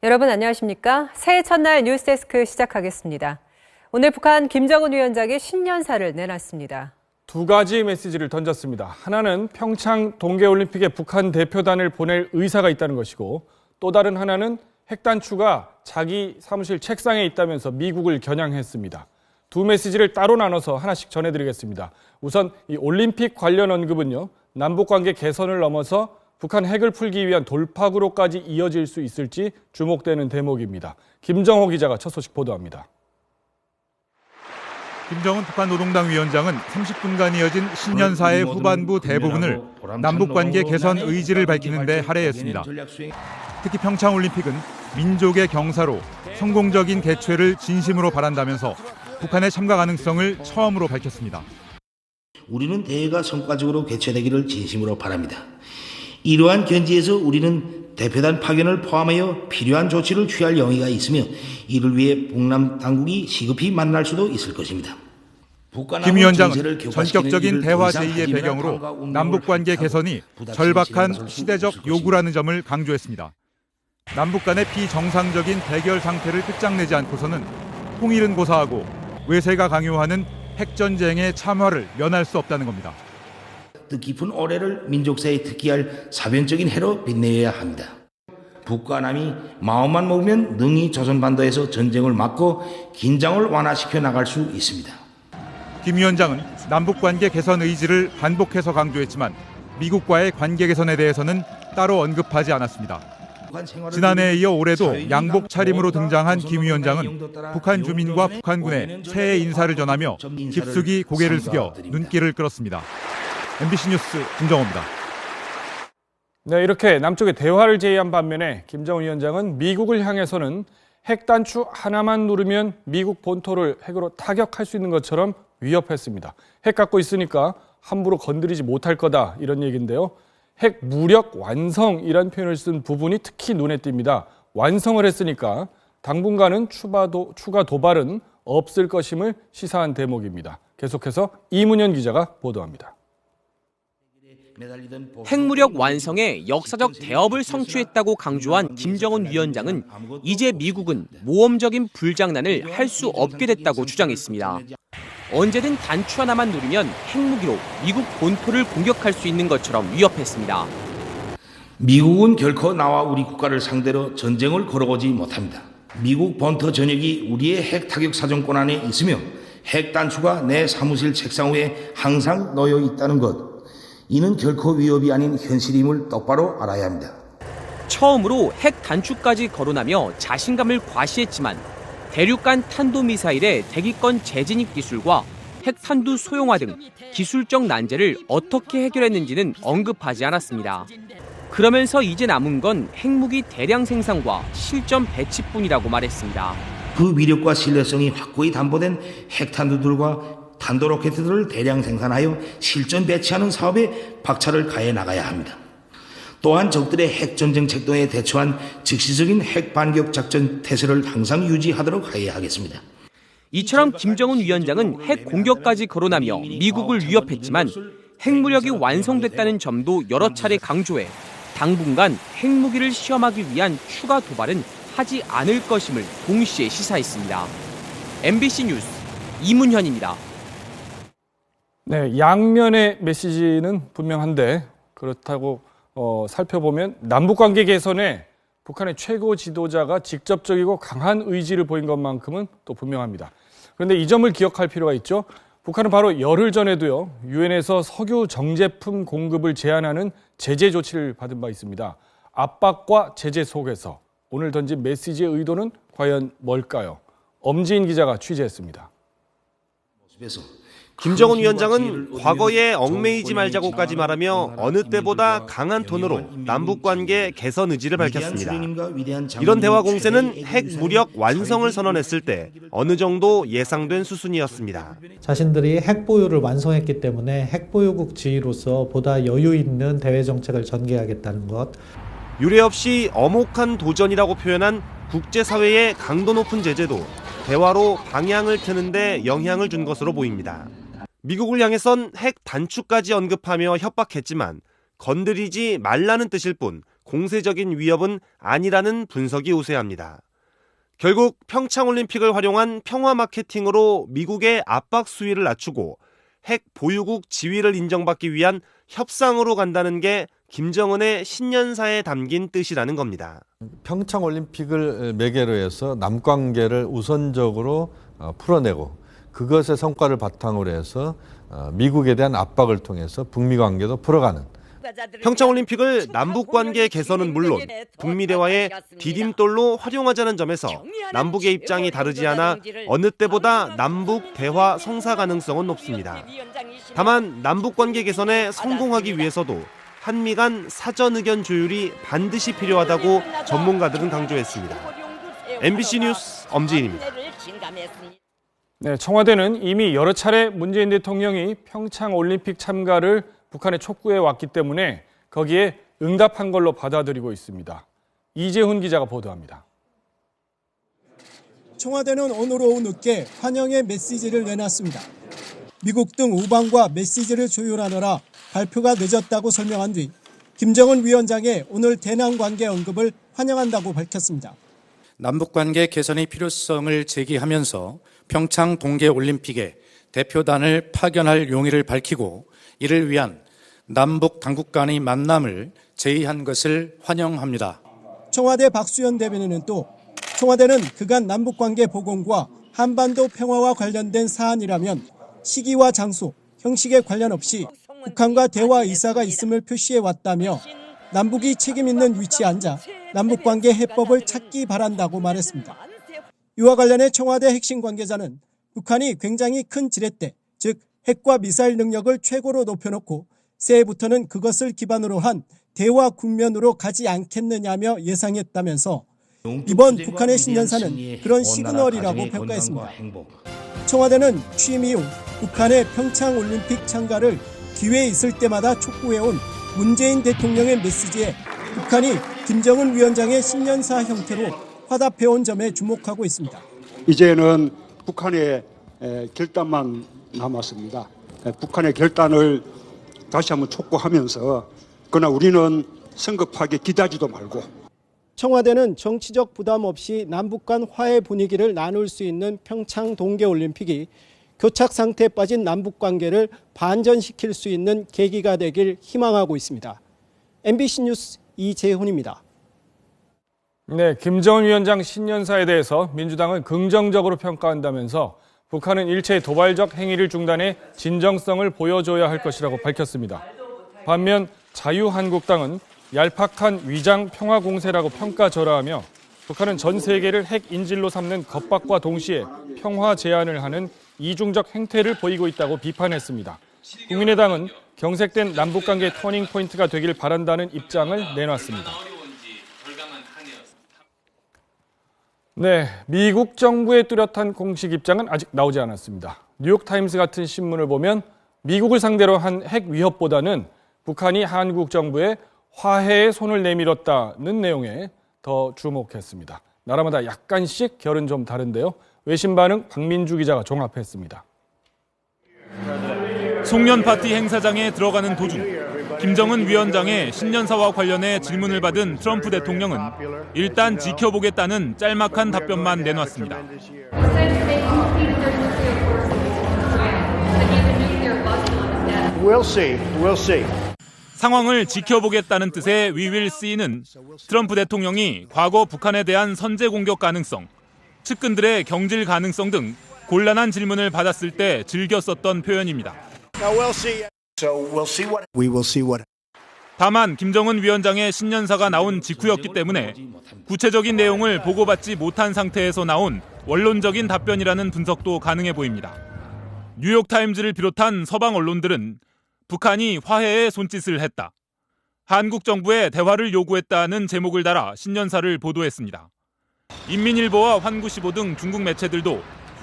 여러분 안녕하십니까? 새해 첫날 뉴스데스크 시작하겠습니다. 오늘 북한 김정은 위원장이 신년사를 내놨습니다. 두 가지 메시지를 던졌습니다. 하나는 평창 동계올림픽에 북한 대표단을 보낼 의사가 있다는 것이고, 또 다른 하나는 핵단추가 자기 사무실 책상에 있다면서 미국을 겨냥했습니다. 두 메시지를 따로 나눠서 하나씩 전해드리겠습니다. 우선 이 올림픽 관련 언급은요, 남북관계 개선을 넘어서 북한 핵을 풀기 위한 돌파구로까지 이어질 수 있을지 주목되는 대목입니다. 김정호 기자가 첫 소식 보도합니다. 김정은 북한 노동당 위원장은 30분간 이어진 신년사의 후반부 대부분을 남북관계 개선 의지를 밝히는 데 할애했습니다. 특히 평창올림픽은 민족의 경사로 성공적인 개최를 진심으로 바란다면서 북한의 참가 가능성을 처음으로 밝혔습니다. 우리는 대회가 성과적으로 개최되기를 진심으로 바랍니다. 이러한 견지에서 우리는 대표단 파견을 포함하여 필요한 조치를 취할 용의가 있으며 이를 위해 북남 당국이 시급히 만날 수도 있을 것입니다. 김 위원장은 전격적인 대화 제의의 배경으로 남북관계 개선이 절박한 시대적 요구라는 점을 강조했습니다. 남북 간의 비정상적인 대결 상태를 끝장내지 않고서는 통일은 고사하고 외세가 강요하는 핵전쟁의 참화를 면할 수 없다는 겁니다. 뜻깊은 올해를 민족사에 특기할 사변적인 해로 빛내야 합니다. 북과 남이 마음만 먹으면 능히 조선반도에서 전쟁을 막고 긴장을 완화시켜 나갈 수 있습니다. 김 위원장은 남북관계 개선 의지를 반복해서 강조했지만 미국과의 관계 개선에 대해서는 따로 언급하지 않았습니다. 지난해에 이어 올해도 양복 차림으로 등장한 김 위원장은 북한 주민과 북한군에 새해 인사를 전하며 깊숙이 고개를 숙여 눈길을 끌었습니다. MBC 뉴스 김정호입니다. 네, 이렇게 남쪽에 대화를 제의한 반면에 김정은 위원장은 미국을 향해서는 핵단추 하나만 누르면 미국 본토를 핵으로 타격할 수 있는 것처럼 위협했습니다. 핵 갖고 있으니까 함부로 건드리지 못할 거다, 이런 얘기인데요. 핵 무력 완성이란 표현을 쓴 부분이 특히 눈에 띕니다. 완성을 했으니까 당분간은 추가 도발은 없을 것임을 시사한 대목입니다. 계속해서 이문현 기자가 보도합니다. 핵무력 완성에 역사적 대업을 성취했다고 강조한 김정은 위원장은 이제 미국은 모험적인 불장난을 할 수 없게 됐다고 주장했습니다. 언제든 단추 하나만 누르면 핵무기로 미국 본토를 공격할 수 있는 것처럼 위협했습니다. 미국은 결코 나와 우리 국가를 상대로 전쟁을 걸어오지 못합니다. 미국 본토 전역이 우리의 핵 타격 사정권 안에 있으며 핵 단추가 내 사무실 책상 위에 항상 놓여 있다는 것. 이는 결코 위협이 아닌 현실임을 똑바로 알아야 합니다. 처음으로 핵 단추까지 거론하며 자신감을 과시했지만 대륙간 탄도미사일의 대기권 재진입 기술과 핵탄두 소형화 등 기술적 난제를 어떻게 해결했는지는 언급하지 않았습니다. 그러면서 이제 남은 건 핵무기 대량 생산과 실전 배치뿐이라고 말했습니다. 그 위력과 신뢰성이 확고히 담보된 핵탄두들과 탄도로켓들을 대량 생산하여 실전 배치하는 사업에 박차를 가해 나가야 합니다. 또한 적들의 핵전쟁 책동에 대처한 즉시적인 핵반격 작전 태세를 항상 유지하도록 해야 하겠습니다. 이처럼 김정은 위원장은 핵 공격까지 거론하며 미국을 위협했지만 핵무력이 완성됐다는 점도 여러 차례 강조해 당분간 핵무기를 시험하기 위한 추가 도발은 하지 않을 것임을 동시에 시사했습니다. MBC 뉴스 이문현입니다. 네, 양면의 메시지는 분명한데 그렇다고 살펴보면 남북관계 개선에 북한의 최고 지도자가 직접적이고 강한 의지를 보인 것만큼은 또 분명합니다. 그런데 이 점을 기억할 필요가 있죠. 북한은 바로 열흘 전에도요, 유엔에서 석유 정제품 공급을 제한하는 제재 조치를 받은 바 있습니다. 압박과 제재 속에서 오늘 던진 메시지의 의도는 과연 뭘까요? 엄지인 기자가 취재했습니다. 김정은 위원장은 과거에 얽매이지 말자고까지 말하며 어느 때보다 강한 톤으로 남북관계 개선 의지를 밝혔습니다. 이런 대화 공세는 핵 무력 완성을 선언했을 때 어느 정도 예상된 수순이었습니다. 자신들이 핵 보유를 완성했기 때문에 핵 보유국 지위로서 보다 여유 있는 대외 정책을 전개하겠다는 것. 유례 없이 엄혹한 도전이라고 표현한 국제사회의 강도 높은 제재도 대화로 방향을 트는데 영향을 준 것으로 보입니다. 미국을 향해선 핵 단추까지 언급하며 협박했지만 건드리지 말라는 뜻일 뿐 공세적인 위협은 아니라는 분석이 우세합니다. 결국 평창올림픽을 활용한 평화 마케팅으로 미국의 압박 수위를 낮추고 핵 보유국 지위를 인정받기 위한 협상으로 간다는 게 김정은의 신년사에 담긴 뜻이라는 겁니다. 평창올림픽을 매개로 해서 남관계를 우선적으로 풀어내고 그것의 성과를 바탕으로 해서 미국에 대한 압박을 통해서 북미 관계도 풀어가는. 평창올림픽을 남북관계 개선은 물론 북미 대화의 디딤돌로 활용하자는 점에서 남북의 입장이 다르지 않아 어느 때보다 남북 대화 성사 가능성은 높습니다. 다만 남북관계 개선에 성공하기 위해서도 한미 간 사전 의견 조율이 반드시 필요하다고 전문가들은 강조했습니다. MBC 뉴스 엄지인입니다. 네, 청와대는 이미 여러 차례 문재인 대통령이 평창올림픽 참가를 북한에 촉구해 왔기 때문에 거기에 응답한 걸로 받아들이고 있습니다. 이재훈 기자가 보도합니다. 청와대는 오늘 오후 늦게 환영의 메시지를 내놨습니다. 미국 등 우방과 메시지를 조율하느라 발표가 늦었다고 설명한 뒤 김정은 위원장의 오늘 대남 관계 언급을 환영한다고 밝혔습니다. 남북관계 개선의 필요성을 제기하면서 평창 동계올림픽에 대표단을 파견할 용의를 밝히고 이를 위한 남북 당국 간의 만남을 제의한 것을 환영합니다. 청와대 박수현 대변인은 또 청와대는 그간 남북관계 복원과 한반도 평화와 관련된 사안이라면 시기와 장소, 형식에 관련 없이 북한과 대화 의사가 있음을 표시해 왔다며 남북이 책임 있는 위치에 앉아 남북관계 해법을 찾기 바란다고 말했습니다. 이와 관련해 청와대 핵심 관계자는 북한이 굉장히 큰 지렛대, 즉 핵과 미사일 능력을 최고로 높여놓고 새해부터는 그것을 기반으로 한 대화 국면으로 가지 않겠느냐며 예상했다면서 이번 북한의 신년사는 그런 시그널이라고 평가했습니다. 청와대는 취임 이후 북한의 평창올림픽 참가를 기회 있을 때마다 촉구해온 문재인 대통령의 메시지에 북한이 김정은 위원장의 신년사 형태로 화답해온 점에 주목하고 있습니다. 이제는 북한의 결단만 남았습니다. 북한의 결단을 다시 한번 촉구하면서 그러나 우리는 성급하게 기다리지도 말고 청와대는 정치적 부담 없이 남북 간 화해 분위기를 나눌 수 있는 평창 동계올림픽이 교착 상태에 빠진 남북 관계를 반전시킬 수 있는 계기가 되길 희망하고 있습니다. MBC 뉴스 이재훈입니다. 네, 김정은 위원장 신년사에 대해서 민주당은 긍정적으로 평가한다면서 북한은 일체의 도발적 행위를 중단해 진정성을 보여줘야 할 것이라고 밝혔습니다. 반면 자유한국당은 얄팍한 위장 평화 공세라고 평가절하하며 북한은 전 세계를 핵 인질로 삼는 겁박과 동시에 평화 제안을 하는 이중적 행태를 보이고 있다고 비판했습니다. 국민의당은 경색된 남북관계 터닝포인트가 되길 바란다는 입장을 내놨습니다. 네, 미국 정부의 뚜렷한 공식 입장은 아직 나오지 않았습니다. 뉴욕타임스 같은 신문을 보면 미국을 상대로 한 핵 위협보다는 북한이 한국 정부에 화해의 손을 내밀었다는 내용에 더 주목했습니다. 나라마다 약간씩 결은 좀 다른데요. 외신 반응 박민주 기자가 종합했습니다. 송년 파티 행사장에 들어가는 도중 김정은 위원장의 신년사와 관련해 질문을 받은 트럼프 대통령은 일단 지켜보겠다는 짤막한 답변만 내놨습니다. 상황을 지켜보겠다는 뜻의 We will see는 트럼프 대통령이 과거 북한에 대한 선제 공격 가능성, 측근들의 경질 가능성 등 곤란한 질문을 받았을 때 즐겨 썼던 표현입니다. 다만 김정은 위원장의 신년사가 나온 직후였기 때문에 구체적인 내용을 보고받지 못한 상태에서 나온 원론적인 답변이라는 분석도 가능해 보입니다. 뉴욕타임즈를 비롯한 서방 언론들은 북한이 화해에 손짓을 했다, 한국 정부에 대화를 요구했다는 제목을 달아 신년사를 보도했습니다. 인민일보와 환구시보 등 중국 매체들도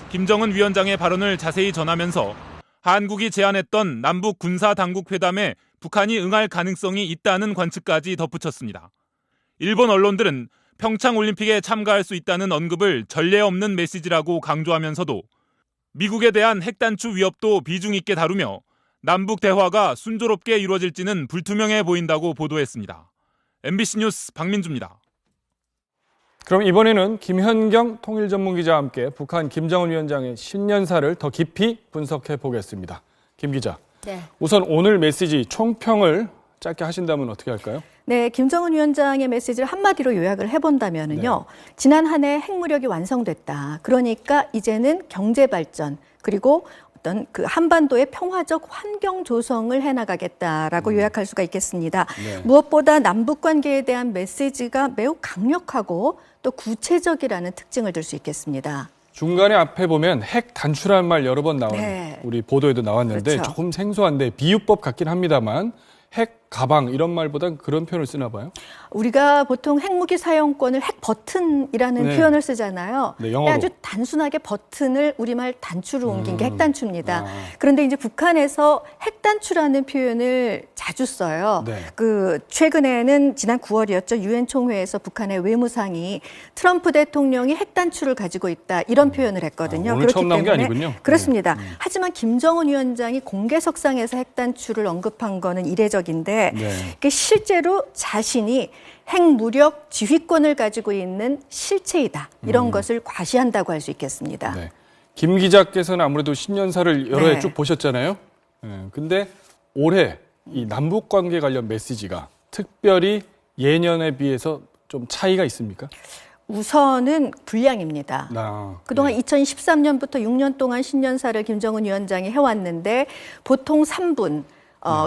김정은 위원장의 발언을 자세히 전하면서 한국이 제안했던 남북 군사당국 회담에 북한이 응할 가능성이 있다는 관측까지 덧붙였습니다. 일본 언론들은 평창올림픽에 참가할 수 있다는 언급을 전례 없는 메시지라고 강조하면서도 미국에 대한 핵단추 위협도 비중 있게 다루며 남북 대화가 순조롭게 이루어질지는 불투명해 보인다고 보도했습니다. MBC 뉴스 박민주입니다. 그럼 이번에는 김현경 통일전문기자와 함께 북한 김정은 위원장의 신년사를 더 깊이 분석해 보겠습니다. 김 기자, 네. 우선 오늘 메시지 총평을 짧게 하신다면 어떻게 할까요? 네, 김정은 위원장의 메시지를 한마디로 요약을 해본다면은요, 지난 한 해 핵무력이 완성됐다. 그러니까 이제는 경제 발전 그리고 어떤 그 한반도의 평화적 환경 조성을 해나가겠다라고 요약할 수가 있겠습니다. 네. 무엇보다 남북 관계에 대한 메시지가 매우 강력하고 또 구체적이라는 특징을 들 수 있겠습니다. 중간에 앞에 보면 핵 단추라는 말 여러 번 나오는 네. 우리 보도에도 나왔는데 그렇죠. 조금 생소한데 비유법 같긴 합니다만 핵 가방 이런 말보단 그런 표현을 쓰나 봐요. 우리가 보통 핵무기 사용권을 핵 버튼이라는 네. 표현을 쓰잖아요. 네, 영어로. 아주 단순하게 버튼을 우리말 단추로 옮긴 게 핵단추입니다. 그런데 이제 북한에서 핵단추라는 표현을 자주 써요. 네. 그 최근에는 지난 9월이었죠. 유엔 총회에서 북한의 외무상이 트럼프 대통령이 핵단추를 가지고 있다 이런 표현을 했거든요. 오늘 처음 나온 게 아니군요. 그렇습니다. 하지만 김정은 위원장이 공개석상에서 핵단추를 언급한 거는 이례적인데 네. 실제로 자신이 핵무력 지휘권을 가지고 있는 실체이다. 이런 것을 과시한다고 할 수 있겠습니다. 네. 김 기자께서는 아무래도 신년사를 여러 네. 해 쭉 보셨잖아요. 근데 올해 이 남북 관계 관련 메시지가 특별히 예년에 비해서 좀 차이가 있습니까? 우선은 분량입니다. 그동안 2013년부터 6년 동안 신년사를 김정은 위원장이 해왔는데 보통 3분,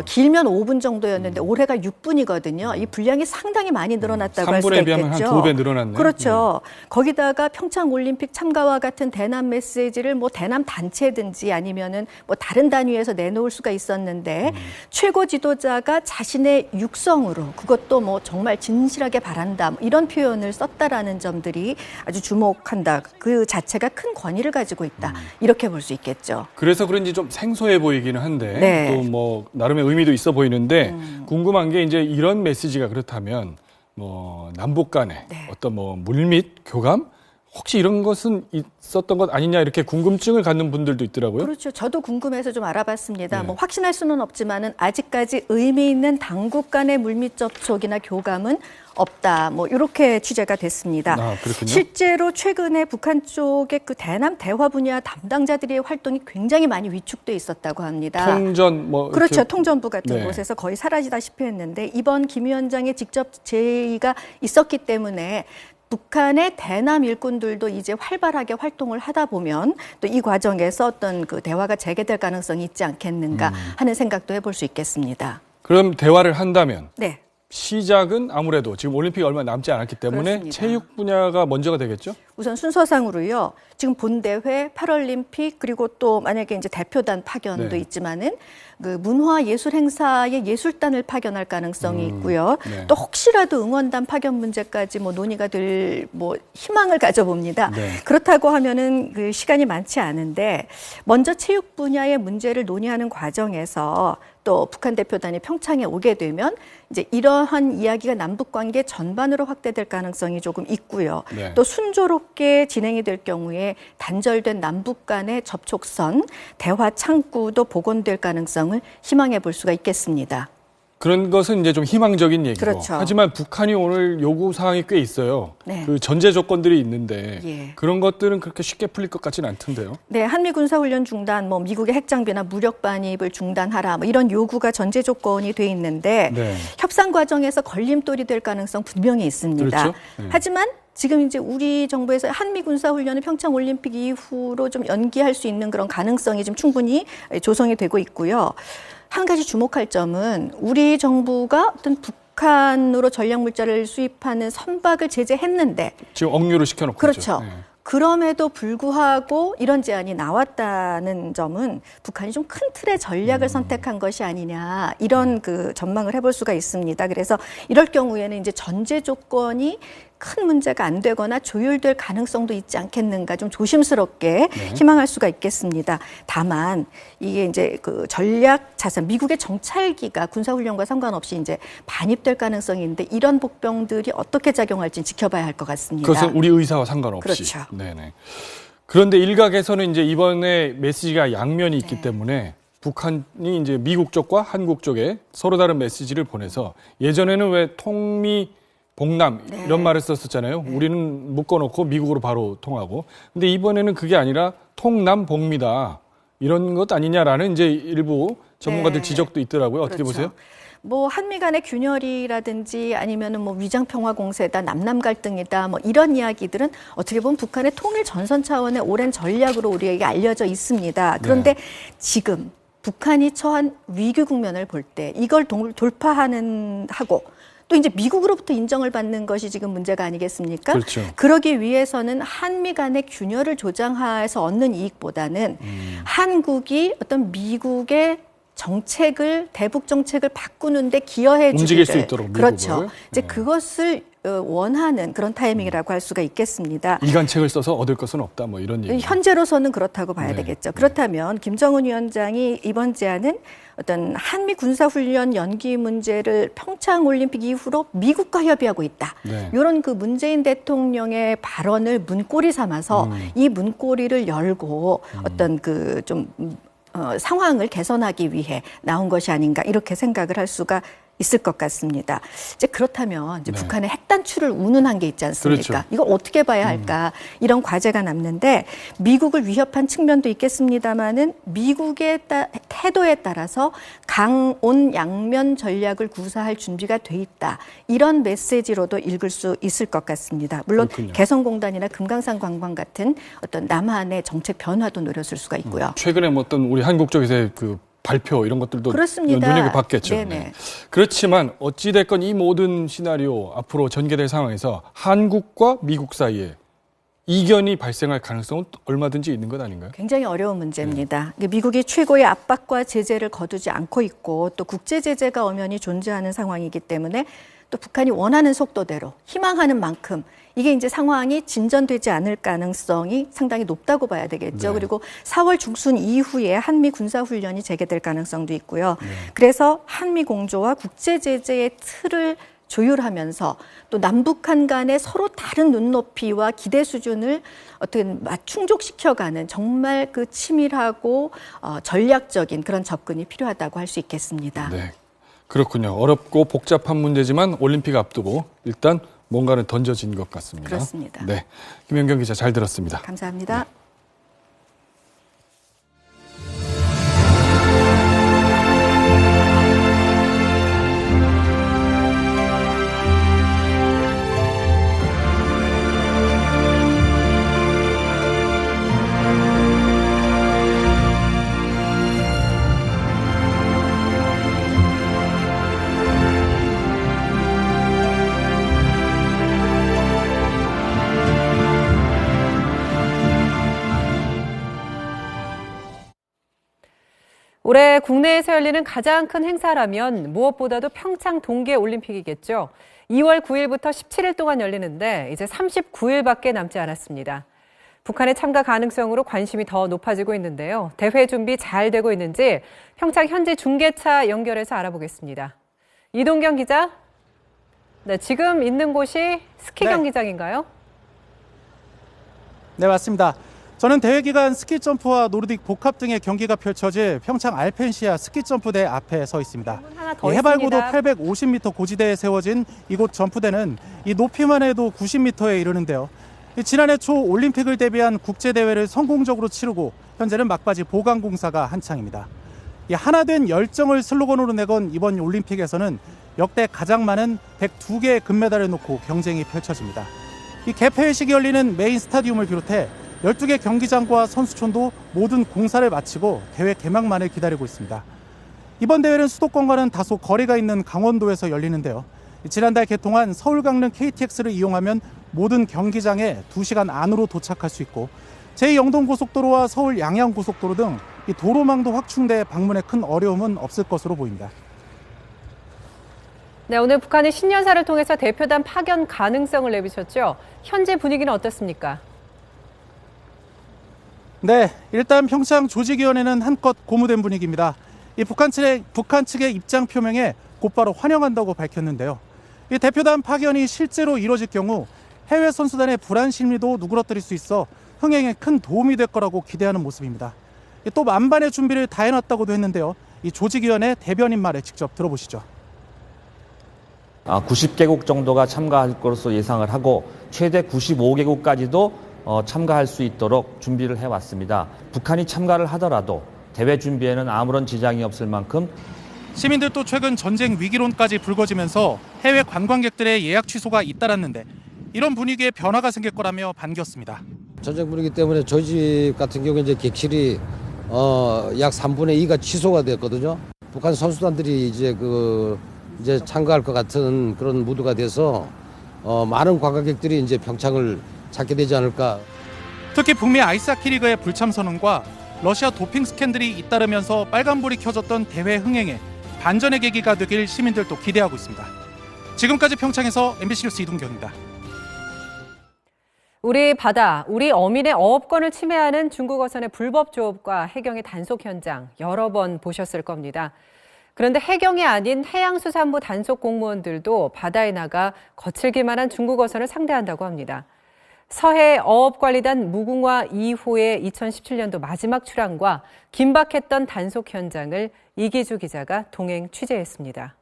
길면 5분 정도였는데 올해가 6분이거든요. 이 분량이 상당히 많이 늘어났다고 할 수가 3분에 있겠죠. 비하면 한 2배 늘어났네요. 그렇죠. 거기다가 평창 올림픽 참가와 같은 대남 메시지를 뭐 대남 단체든지 아니면은 뭐 다른 단위에서 내놓을 수가 있었는데 최고 지도자가 자신의 육성으로 그것도 뭐 정말 진실하게 바란다 뭐 이런 표현을 썼다라는 점들이 아주 주목한다. 그 자체가 큰 권위를 가지고 있다. 이렇게 볼 수 있겠죠. 그래서 그런지 좀 생소해 보이기는 한데 네. 또 뭐 나름의 의미도 있어 보이는데 궁금한 게 이제 이런 메시지가 그렇다면 뭐 남북 간에 어떤 뭐 물밑 교감 혹시 이런 것은 있었던 것 아니냐 이렇게 궁금증을 갖는 분들도 있더라고요. 그렇죠. 저도 궁금해서 좀 알아봤습니다. 네. 뭐 확신할 수는 없지만은 아직까지 의미 있는 당국 간의 물밑 접촉이나 교감은 없다. 뭐 이렇게 취재가 됐습니다. 그렇군요. 실제로 최근에 북한 쪽의 그 대남 대화 분야 담당자들의 활동이 굉장히 많이 위축돼 있었다고 합니다. 통전 뭐 그렇죠. 이렇게. 통전부 같은 네. 곳에서 거의 사라지다시피 했는데 이번 김 위원장의 직접 제의가 있었기 때문에 북한의 대남 일꾼들도 이제 활발하게 활동을 하다 보면 또 이 과정에서 어떤 그 대화가 재개될 가능성이 있지 않겠는가 하는 생각도 해볼 수 있겠습니다. 그럼 대화를 한다면 네. 시작은 아무래도 지금 올림픽이 얼마 남지 않았기 때문에 그렇습니다. 체육 분야가 먼저가 되겠죠? 우선 순서상으로요. 지금 본대회, 파럴림픽 그리고 또 만약에 이제 대표단 파견도 네. 있지만은 그 문화 예술 행사에 예술단을 파견할 가능성이 있고요. 네. 또 혹시라도 응원단 파견 문제까지 뭐 논의가 될 뭐 희망을 가져봅니다. 네. 그렇다고 하면은 그 시간이 많지 않은데 먼저 체육 분야의 문제를 논의하는 과정에서 또 북한 대표단이 평창에 오게 되면 이제 이러한 이야기가 남북 관계 전반으로 확대될 가능성이 조금 있고요. 네. 또 순조롭게 진행이 될 경우에 단절된 남북 간의 접촉선, 대화 창구도 복원될 가능성을 희망해 볼 수가 있겠습니다. 그런 것은 이제 좀 희망적인 얘기고. 그렇죠. 하지만 북한이 오늘 요구 사항이 꽤 있어요. 네. 그 전제 조건들이 있는데 예. 그런 것들은 그렇게 쉽게 풀릴 것 같지는 않던데요. 네, 한미 군사훈련 중단, 뭐 미국의 핵장비나 무력 반입을 중단하라, 뭐 이런 요구가 전제 조건이 돼 있는데 네. 협상 과정에서 걸림돌이 될 가능성 분명히 있습니다. 그렇죠. 네. 하지만 지금 이제 우리 정부에서 한미 군사훈련을 평창 올림픽 이후로 좀 연기할 수 있는 그런 가능성이 좀 충분히 조성이 되고 있고요. 한 가지 주목할 점은 우리 정부가 어떤 북한으로 전략 물자를 수입하는 선박을 제재했는데 지금 억류를 시켜놓고 그렇죠. 있죠. 네. 그럼에도 불구하고 이런 제안이 나왔다는 점은 북한이 좀 큰 틀의 전략을 선택한 것이 아니냐 이런 그 전망을 해볼 수가 있습니다. 그래서 이럴 경우에는 이제 전제 조건이 큰 문제가 안 되거나 조율될 가능성도 있지 않겠는가 좀 조심스럽게 희망할 수가 있겠습니다. 다만 이게 이제 그 전략 자산 미국의 정찰기가 군사훈련과 상관없이 이제 반입될 가능성이 있는데 이런 복병들이 어떻게 작용할지 지켜봐야 할 것 같습니다. 그것은 우리 의사와 상관없이. 그렇죠. 네네. 그런데 일각에서는 이제 이번에 메시지가 양면이 있기 때문에 북한이 이제 미국 쪽과 한국 쪽에 서로 다른 메시지를 보내서 예전에는 왜 통미 봉남 이런 말을 썼었잖아요. 우리는 묶어놓고 미국으로 바로 통하고. 근데 이번에는 그게 아니라 통남 봉미다. 이런 것 아니냐라는 이제 일부 전문가들 지적도 있더라고요. 어떻게 보세요? 뭐 한미 간의 균열이라든지 아니면은 뭐 위장 평화 공세다, 남남 갈등이다, 뭐 이런 이야기들은 어떻게 보면 북한의 통일 전선 차원의 오랜 전략으로 우리에게 알려져 있습니다. 그런데 지금 북한이 처한 위기 국면을 볼 때 이걸 돌파하고 또 이제 미국으로부터 인정을 받는 것이 지금 문제가 아니겠습니까? 그렇죠. 그러기 위해서는 한미 간의 균열을 조장해서 얻는 이익보다는 한국이 어떤 미국의 정책을, 대북 정책을 바꾸는데 기여해 주기를. 움직일 수 있도록 미국을. 그렇죠. 이제 그것을 원하는 그런 타이밍이라고 할 수가 있겠습니다. 이간책을 써서 얻을 것은 없다, 뭐 이런 얘기. 현재로서는 그렇다고 봐야 되겠죠. 그렇다면 김정은 위원장이 이번 제안은 어떤 한미 군사훈련 연기 문제를 평창올림픽 이후로 미국과 협의하고 있다. 이런 그 문재인 대통령의 발언을 문고리 삼아서 이 문고리를 열고 어떤 그 좀 상황을 개선하기 위해 나온 것이 아닌가 이렇게 생각을 할 수가 있을 것 같습니다. 이제 그렇다면 이제 북한의 핵 단추를 운운한 게 있지 않습니까? 그렇죠. 이걸 어떻게 봐야 할까? 이런 과제가 남는데 미국을 위협한 측면도 있겠습니다만은 미국의 태도에 따라서 강온 양면 전략을 구사할 준비가 돼 있다. 이런 메시지로도 읽을 수 있을 것 같습니다. 물론 그렇군요. 개성공단이나 금강산 관광 같은 어떤 남한의 정책 변화도 노렸을 수가 있고요. 최근에 뭐 어떤 우리 한국 쪽에서의 그 발표 이런 것들도 그렇습니다. 눈여겨봤겠죠. 네네. 그렇지만 어찌됐건 이 모든 시나리오 앞으로 전개될 상황에서 한국과 미국 사이에 이견이 발생할 가능성은 얼마든지 있는 것 아닌가요? 굉장히 어려운 문제입니다. 미국이 최고의 압박과 제재를 거두지 않고 있고 또 국제 제재가 엄연히 존재하는 상황이기 때문에 또 북한이 원하는 속도대로 희망하는 만큼 이게 이제 상황이 진전되지 않을 가능성이 상당히 높다고 봐야 되겠죠. 그리고 4월 중순 이후에 한미 군사훈련이 재개될 가능성도 있고요. 그래서 한미 공조와 국제 제재의 틀을 조율하면서 또 남북한 간의 서로 다른 눈높이와 기대 수준을 어떻게 충족시켜가는 정말 그 치밀하고 전략적인 그런 접근이 필요하다고 할 수 있겠습니다. 네, 그렇군요. 어렵고 복잡한 문제지만 올림픽 앞두고 일단 뭔가는 던져진 것 같습니다. 그렇습니다. 네, 김연경 기자 잘 들었습니다. 감사합니다. 네. 올해 국내에서 열리는 가장 큰 행사라면 무엇보다도 평창 동계올림픽이겠죠. 2월 9일부터 17일 동안 열리는데 이제 39일밖에 남지 않았습니다. 북한의 참가 가능성으로 관심이 더 높아지고 있는데요. 대회 준비 잘 되고 있는지 평창 현지 중계차 연결해서 알아보겠습니다. 이동경 기자, 네, 지금 있는 곳이 스키 경기장인가요? 네, 맞습니다. 저는 대회 기간 스키점프와 노르딕 복합 등의 경기가 펼쳐질 평창 알펜시아 스키점프대 앞에 서 있습니다. 해발고도 850m 고지대에 세워진 이곳 점프대는 이 높이만 해도 90m에 이르는데요. 지난해 초 올림픽을 대비한 국제대회를 성공적으로 치르고 현재는 막바지 보강 공사가 한창입니다. 이 하나된 열정을 슬로건으로 내건 이번 올림픽에서는 역대 가장 많은 102개의 금메달을 놓고 경쟁이 펼쳐집니다. 이 개폐회식이 열리는 메인 스타디움을 비롯해 12개 경기장과 선수촌도 모든 공사를 마치고 대회 개막만을 기다리고 있습니다. 이번 대회는 수도권과는 다소 거리가 있는 강원도에서 열리는데요. 지난달 개통한 서울 강릉 KTX를 이용하면 모든 경기장에 2시간 안으로 도착할 수 있고 제2영동고속도로와 서울 양양고속도로 등 이 도로망도 확충돼 방문에 큰 어려움은 없을 것으로 보입니다. 네, 오늘 북한이 신년사를 통해서 대표단 파견 가능성을 내비쳤죠. 현재 분위기는 어떻습니까? 네, 일단 평창 조직위원회는 한껏 고무된 분위기입니다. 이 북한 측의 입장 표명에 곧바로 환영한다고 밝혔는데요. 이 대표단 파견이 실제로 이뤄질 경우 해외 선수단의 불안 심리도 누그러뜨릴 수 있어 흥행에 큰 도움이 될 거라고 기대하는 모습입니다. 또 만반의 준비를 다 해놨다고도 했는데요. 이 조직위원회 대변인 말에 직접 들어보시죠. 90개국 정도가 참가할 것으로 예상을 하고 최대 95개국까지도 참가할 수 있도록 준비를 해왔습니다. 북한이 참가를 하더라도 대회 준비에는 아무런 지장이 없을 만큼 시민들도 최근 전쟁 위기론까지 불거지면서 해외 관광객들의 예약 취소가 잇따랐는데 이런 분위기에 변화가 생길 거라며 반겼습니다. 전쟁 분위기 때문에 저희 집 같은 경우에 이제 객실이 약 3분의 2가 취소가 됐거든요. 북한 선수단들이 이제 참가할 것 같은 그런 무드가 돼서 많은 관광객들이 이제 평창을 찾게 되지 않을까. 특히 북미 아이스하키 리그의 불참 선언과 러시아 도핑 스캔들이 잇따르면서 빨간불이 켜졌던 대회 흥행에 반전의 계기가 되길 시민들도 기대하고 있습니다. 지금까지 평창에서 MBC 뉴스 이동경입니다. 우리 바다, 우리 어민의 어업권을 침해하는 중국 어선의 불법 조업과 해경의 단속 현장 여러 번 보셨을 겁니다. 그런데 해경이 아닌 해양수산부 단속 공무원들도 바다에 나가 거칠기만 한 중국 어선을 상대한다고 합니다. 서해 어업관리단 무궁화 2호의 2017년도 마지막 출항과 긴박했던 단속 현장을 이기주 기자가 동행 취재했습니다.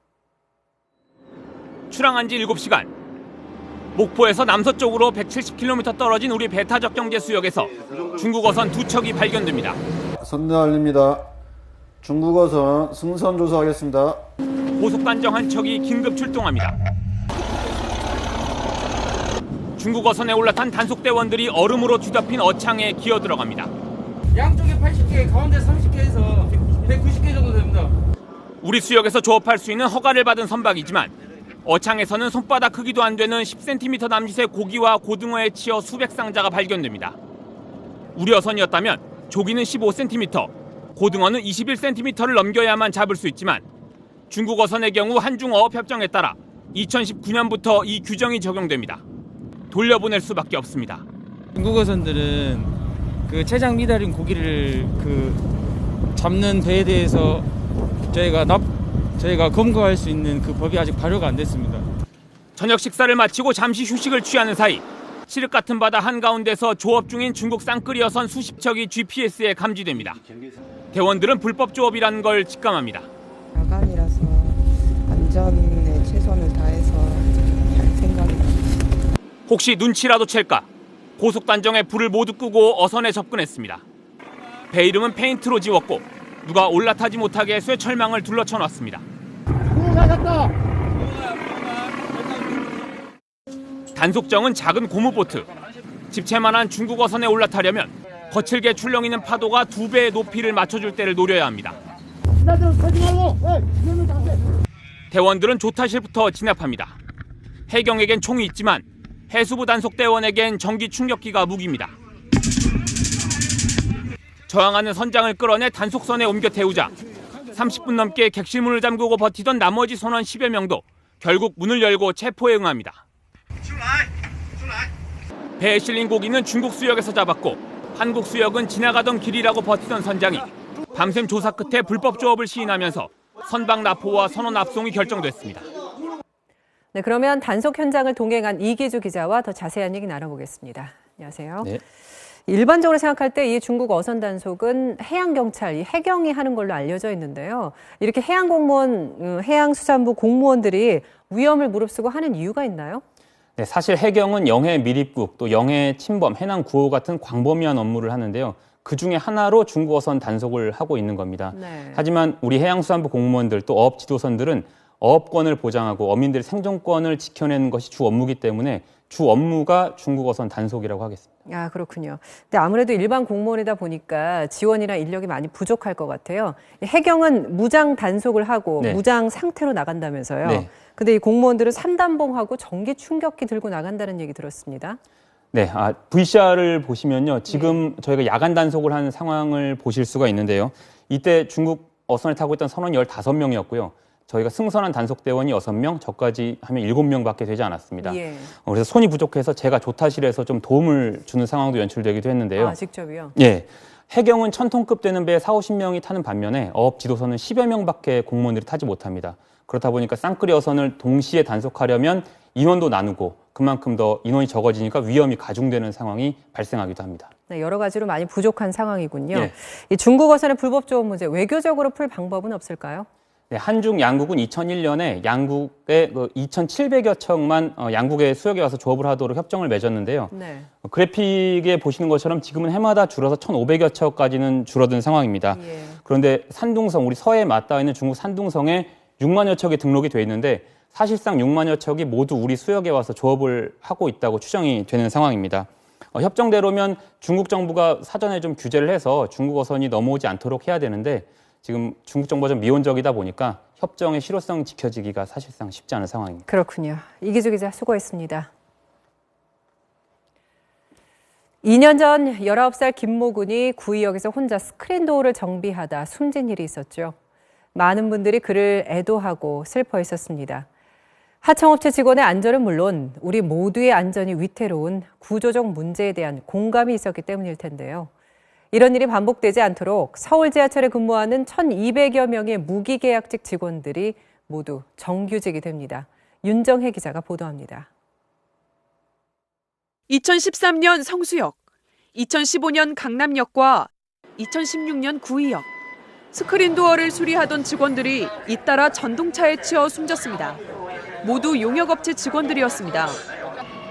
출항한 지 7시간. 목포에서 남서쪽으로 170km 떨어진 우리 배타적 경제 수역에서 중국 어선 2척이 발견됩니다. 선대 알립니다. 중국 어선 승선 조사하겠습니다. 고속단정 한 척이 긴급 출동합니다. 중국 어선에 올라탄 단속대원들이 얼음으로 뒤덮인 어창에 기어 들어갑니다. 양쪽에 80개, 가운데 30개에서 190개 정도 됩니다. 우리 수역에서 조업할 수 있는 허가를 받은 선박이지만 어창에서는 손바닥 크기도 안 되는 10cm 남짓의 고기와 고등어에 치여 수백 상자가 발견됩니다. 우리 어선이었다면 조기는 15cm, 고등어는 21cm를 넘겨야만 잡을 수 있지만 중국 어선의 경우 한중어업협정에 따라 2019년부터 이 규정이 적용됩니다. 돌려보낼 수밖에 없습니다. 중국 어선들은 그 체장 미달인 고기를 잡는 배에 대해서 저희가 검거할 수 있는 그 법이 아직 발효가 안 됐습니다. 저녁 식사를 마치고 잠시 휴식을 취하는 사이 칠흑 같은 바다 한가운데서 조업 중인 중국 쌍끌이 어선 수십 척이 GPS에 감지됩니다. 대원들은 불법 조업이라는 걸 직감합니다. 야간이라서 안전에 최선을 다해서 할 생각입니다. 혹시 눈치라도 챌까? 고속단정에 불을 모두 끄고 어선에 접근했습니다. 배 이름은 페인트로 지웠고 누가 올라타지 못하게 쇠철망을 둘러쳐놨습니다. 단속정은 작은 고무보트. 집채만한 중국 어선에 올라타려면 거칠게 출렁이는 파도가 2배의 높이를 맞춰줄 때를 노려야 합니다. 대원들은 조타실부터 진압합니다. 해경에겐 총이 있지만 해수부 단속대원에겐 전기 충격기가 무기입니다. 저항하는 선장을 끌어내 단속선에 옮겨 태우자 30분 넘게 객실문을 잠그고 버티던 나머지 선원 10여 명도 결국 문을 열고 체포에 응합니다. 배에 실린 고기는 중국 수역에서 잡았고 한국 수역은 지나가던 길이라고 버티던 선장이 밤샘 조사 끝에 불법 조업을 시인하면서 선박 납포와 선원 압송이 결정됐습니다. 네, 그러면 단속 현장을 동행한 이기주 기자와 더 자세한 얘기 나눠보겠습니다. 안녕하세요. 네. 일반적으로 생각할 때 이 중국 어선 단속은 해양경찰, 이 해경이 하는 걸로 알려져 있는데요. 이렇게 해양공무원, 해양수산부 공무원들이 위험을 무릅쓰고 하는 이유가 있나요? 네, 사실 해경은 영해 밀입국, 또 영해 침범, 해남 구호 같은 광범위한 업무를 하는데요. 그중에 하나로 중국 어선 단속을 하고 있는 겁니다. 네. 하지만 우리 해양수산부 공무원들 또 어업 지도선들은 어업권을 보장하고 어민들의 생존권을 지켜내는 것이 주 업무이기 때문에 주 업무가 중국 어선 단속이라고 하겠습니다. 아, 그렇군요. 근데 아무래도 일반 공무원이다 보니까 지원이나 인력이 많이 부족할 것 같아요. 해경은 무장 단속을 하고 네. 무장 상태로 나간다면서요. 네. 근데 이 공무원들은 산단봉하고 전기 충격기 들고 나간다는 얘기 들었습니다. 네, VCR을 보시면요. 지금 네. 저희가 야간 단속을 하는 상황을 보실 수가 있는데요. 이때 중국 어선을 타고 있던 선원이 15명이었고요. 저희가 승선한 단속대원이 6명, 저까지 하면 7명밖에 되지 않았습니다. 예. 그래서 손이 부족해서 제가 조타실에서 좀 도움을 주는 상황도 연출되기도 했는데요. 아, 직접이요? 예. 해경은 1000톤급 되는 배에 40-50명이 타는 반면에 어업 지도선은 10여 명밖에 공무원들이 타지 못합니다. 그렇다 보니까 쌍끌이 어선을 동시에 단속하려면 인원도 나누고 그만큼 더 인원이 적어지니까 위험이 가중되는 상황이 발생하기도 합니다. 네, 여러 가지로 많이 부족한 상황이군요. 예. 이 중국 어선의 불법 조업 문제 외교적으로 풀 방법은 없을까요? 네, 한중 양국은 2001년에 양국의 2,700여 척만 양국의 수역에 와서 조업을 하도록 협정을 맺었는데요. 네. 그래픽에 보시는 것처럼 지금은 해마다 줄어서 1,500여 척까지는 줄어든 상황입니다. 예. 그런데 산둥성, 우리 서해에 맞닿아 있는 중국 산둥성에 6만여 척이 등록이 돼 있는데 사실상 6만여 척이 모두 우리 수역에 와서 조업을 하고 있다고 추정이 되는 상황입니다. 협정대로면 중국 정부가 사전에 좀 규제를 해서 중국 어선이 넘어오지 않도록 해야 되는데 지금 중국 정부가 좀 미온적이다 보니까 협정의 실효성 지켜지기가 사실상 쉽지 않은 상황입니다. 그렇군요. 이기주 기자 수고했습니다. 2년 전 19살 김모군이 구의역에서 혼자 스크린도어를 정비하다 숨진 일이 있었죠. 많은 분들이 그를 애도하고 슬퍼했었습니다. 하청업체 직원의 안전은 물론 우리 모두의 안전이 위태로운 구조적 문제에 대한 공감이 있었기 때문일 텐데요. 이런 일이 반복되지 않도록 서울 지하철에 근무하는 1,200여 명의 무기계약직 직원들이 모두 정규직이 됩니다. 윤정혜 기자가 보도합니다. 2013년 성수역, 2015년 강남역과 2016년 구의역. 스크린도어를 수리하던 직원들이 잇따라 전동차에 치여 숨졌습니다. 모두 용역업체 직원들이었습니다.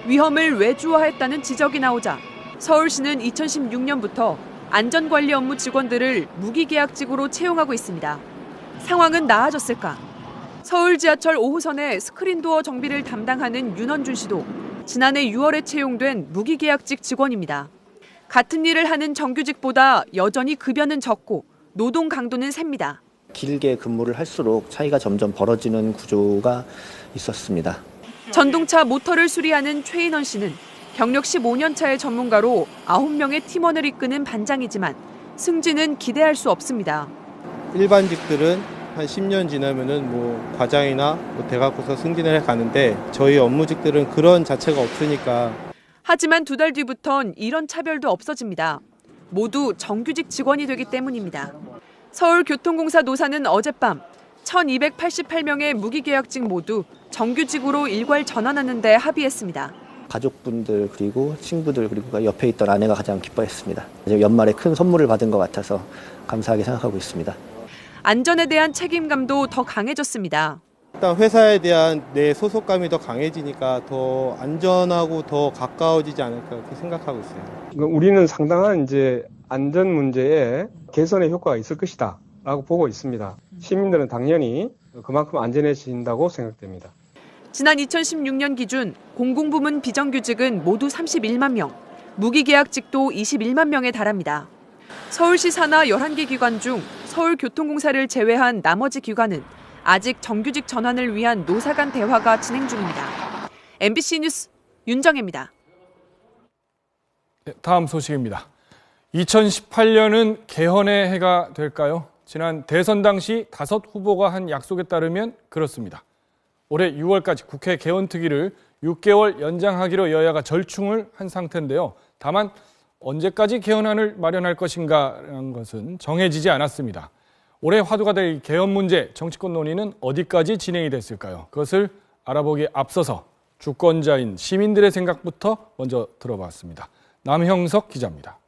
위험을 외주화했다는 지적이 나오자 서울시는 2016년부터 안전관리 업무 직원들을 무기계약직으로 채용하고 있습니다. 상황은 나아졌을까? 서울 지하철 5호선의 스크린도어 정비를 담당하는 윤원준 씨도 지난해 6월에 채용된 무기계약직 직원입니다. 같은 일을 하는 정규직보다 여전히 급여는 적고 노동 강도는 셉니다. 길게 근무를 할수록 차이가 점점 벌어지는 구조가 있었습니다. 전동차 모터를 수리하는 최인원 씨는 경력 15년 차의 전문가로 9명의 팀원을 이끄는 반장이지만 승진은 기대할 수 없습니다. 일반직들은 한 10년 지나면은 과장이나 대갖고서 승진을 해 가는데 저희 업무직들은 그런 자체가 없으니까. 하지만 2달 뒤부턴 이런 차별도 없어집니다. 모두 정규직 직원이 되기 때문입니다. 서울교통공사 노사는 어젯밤 1,288명의 무기계약직 모두 정규직으로 일괄 전환하는 데 합의했습니다. 가족분들 그리고 친구들 그리고 옆에 있던 아내가 가장 기뻐했습니다. 연말에 큰 선물을 받은 것 같아서 감사하게 생각하고 있습니다. 안전에 대한 책임감도 더 강해졌습니다. 일단 회사에 대한 내 소속감이 더 강해지니까 더 안전하고 더 가까워지지 않을까 그렇게 생각하고 있어요. 우리는 상당한 이제 안전 문제에 개선의 효과가 있을 것이다라고 보고 있습니다. 시민들은 당연히 그만큼 안전해진다고 생각됩니다. 지난 2016년 기준 공공부문 비정규직은 모두 31만 명, 무기계약직도 21만 명에 달합니다. 서울시 산하 11개 기관 중 서울교통공사를 제외한 나머지 기관은 아직 정규직 전환을 위한 노사 간 대화가 진행 중입니다. MBC 뉴스 윤정혜입니다. 다음 소식입니다. 2018년은 개헌의 해가 될까요? 지난 대선 당시 5 후보가 한 약속에 따르면 그렇습니다. 올해 6월까지 국회 개헌특위를 6개월 연장하기로 여야가 절충을 한 상태인데요. 다만 언제까지 개헌안을 마련할 것인가라는 것은 정해지지 않았습니다. 올해 화두가 될 개헌 문제, 정치권 논의는 어디까지 진행이 됐을까요? 그것을 알아보기에 앞서서 주권자인 시민들의 생각부터 먼저 들어봤습니다. 남형석 기자입니다.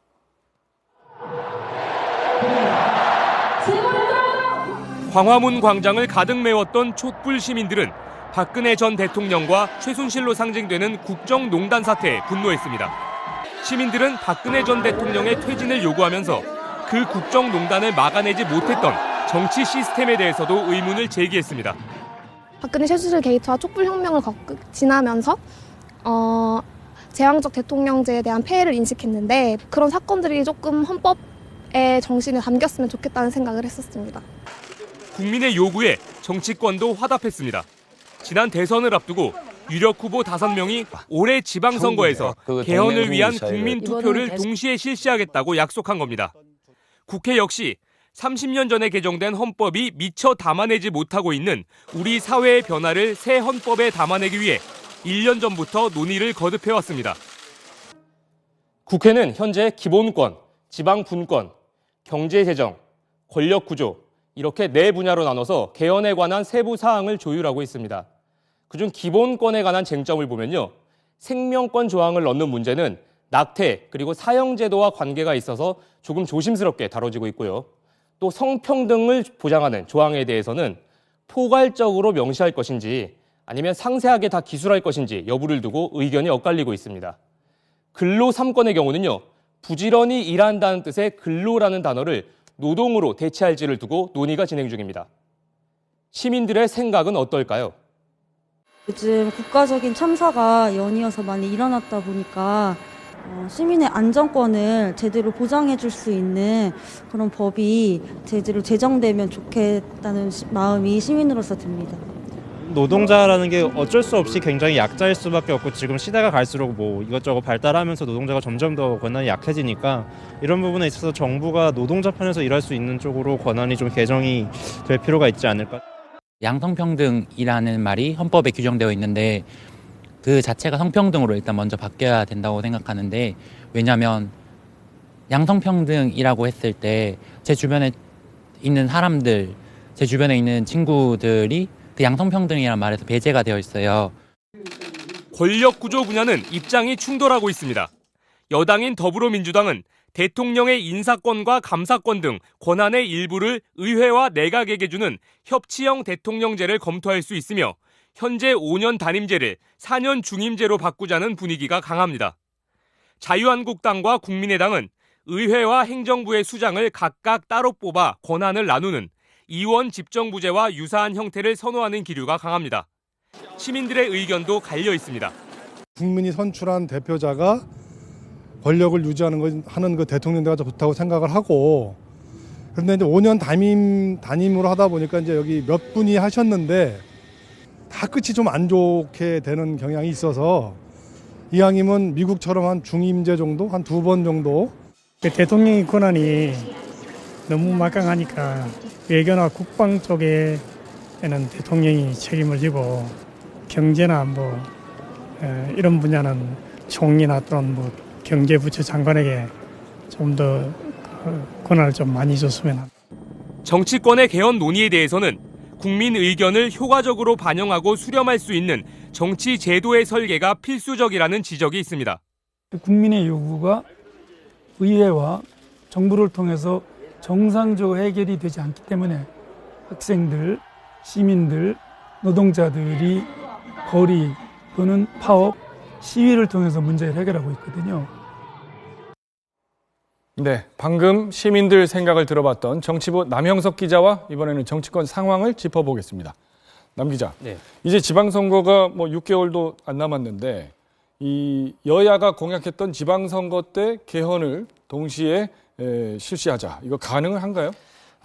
광화문 광장을 가득 메웠던 촛불 시민들은 박근혜 전 대통령과 최순실로 상징되는 국정농단 사태에 분노했습니다. 시민들은 박근혜 전 대통령의 퇴진을 요구하면서 그 국정농단을 막아내지 못했던 정치 시스템에 대해서도 의문을 제기했습니다. 박근혜 최순실 게이트와 촛불혁명을 지나면서 제왕적 대통령제에 대한 폐해를 인식했는데 그런 사건들이 조금 헌법의 정신에 담겼으면 좋겠다는 생각을 했었습니다. 국민의 요구에 정치권도 화답했습니다. 지난 대선을 앞두고 유력 후보 5명이 올해 지방선거에서 개헌을 위한 국민 투표를 동시에 실시하겠다고 약속한 겁니다. 국회 역시 30년 전에 개정된 헌법이 미처 담아내지 못하고 있는 우리 사회의 변화를 새 헌법에 담아내기 위해 1년 전부터 논의를 거듭해왔습니다. 국회는 현재 기본권, 지방분권, 경제재정, 권력구조 이렇게 4분야로 나눠서 개헌에 관한 세부 사항을 조율하고 있습니다. 그중 기본권에 관한 쟁점을 보면요. 생명권 조항을 넣는 문제는 낙태 그리고 사형제도와 관계가 있어서 조금 조심스럽게 다뤄지고 있고요. 또 성평등을 보장하는 조항에 대해서는 포괄적으로 명시할 것인지 아니면 상세하게 다 기술할 것인지 여부를 두고 의견이 엇갈리고 있습니다. 근로 3권의 경우는요. 부지런히 일한다는 뜻의 근로라는 단어를 노동으로 대체할지를 두고 논의가 진행 중입니다. 시민들의 생각은 어떨까요? 요즘 국가적인 참사가 연이어서 많이 일어났다 보니까 시민의 안전권을 제대로 보장해 줄 수 있는 그런 법이 제대로 제정되면 좋겠다는 마음이 시민으로서 듭니다. 노동자라는 게 어쩔 수 없이 굉장히 약자일 수밖에 없고 지금 시대가 갈수록 뭐 이것저것 발달하면서 노동자가 점점 더 권한이 약해지니까 이런 부분에 있어서 정부가 노동자 편에서 일할 수 있는 쪽으로 권한이 좀 개정이 될 필요가 있지 않을까. 양성평등이라는 말이 헌법에 규정되어 있는데 그 자체가 성평등으로 일단 먼저 바뀌어야 된다고 생각하는데 왜냐하면 양성평등이라고 했을 때 제 주변에 있는 사람들, 제 주변에 있는 친구들이 그 양성평등이라는 말에서 배제가 되어 있어요. 권력구조 분야는 입장이 충돌하고 있습니다. 여당인 더불어민주당은 대통령의 인사권과 감사권 등 권한의 일부를 의회와 내각에게 주는 협치형 대통령제를 검토할 수 있으며 현재 5년 단임제를 4년 중임제로 바꾸자는 분위기가 강합니다. 자유한국당과 국민의당은 의회와 행정부의 수장을 각각 따로 뽑아 권한을 나누는 이원 집정부제와 유사한 형태를 선호하는 기류가 강합니다. 시민들의 의견도 갈려 있습니다. 국민이 선출한 대표자가 권력을 하는 그 대통령제가 좋다고 생각을 하고, 그런데 이제 5년 단임으로 하다 보니까 이제 여기 몇 분이 하셨는데 다 끝이 좀 안 좋게 되는 경향이 있어서 이왕이면 미국처럼 한 중임제 정도, 한 2번 정도. 대통령의 권한이 너무 막강하니까 외교나 국방 쪽에는 대통령이 책임을 지고 경제나 뭐 이런 분야는 총리나 또는 뭐 경제부처 장관에게 좀 더 권한을 좀 많이 줬으면 합니다. 정치권의 개헌 논의에 대해서는 국민 의견을 효과적으로 반영하고 수렴할 수 있는 정치 제도의 설계가 필수적이라는 지적이 있습니다. 국민의 요구가 의회와 정부를 통해서 정상적으로 해결이 되지 않기 때문에 학생들, 시민들, 노동자들이 거리 또는 파업, 시위를 통해서 문제를 해결하고 있거든요. 네, 방금 시민들 생각을 들어봤던 정치부 남형석 기자와 이번에는 정치권 상황을 짚어보겠습니다. 남 기자, 네. 이제 지방선거가 뭐 6개월도 안 남았는데 이 여야가 공약했던 지방선거 때 개헌을 동시에 실시하자, 이거 가능한가요?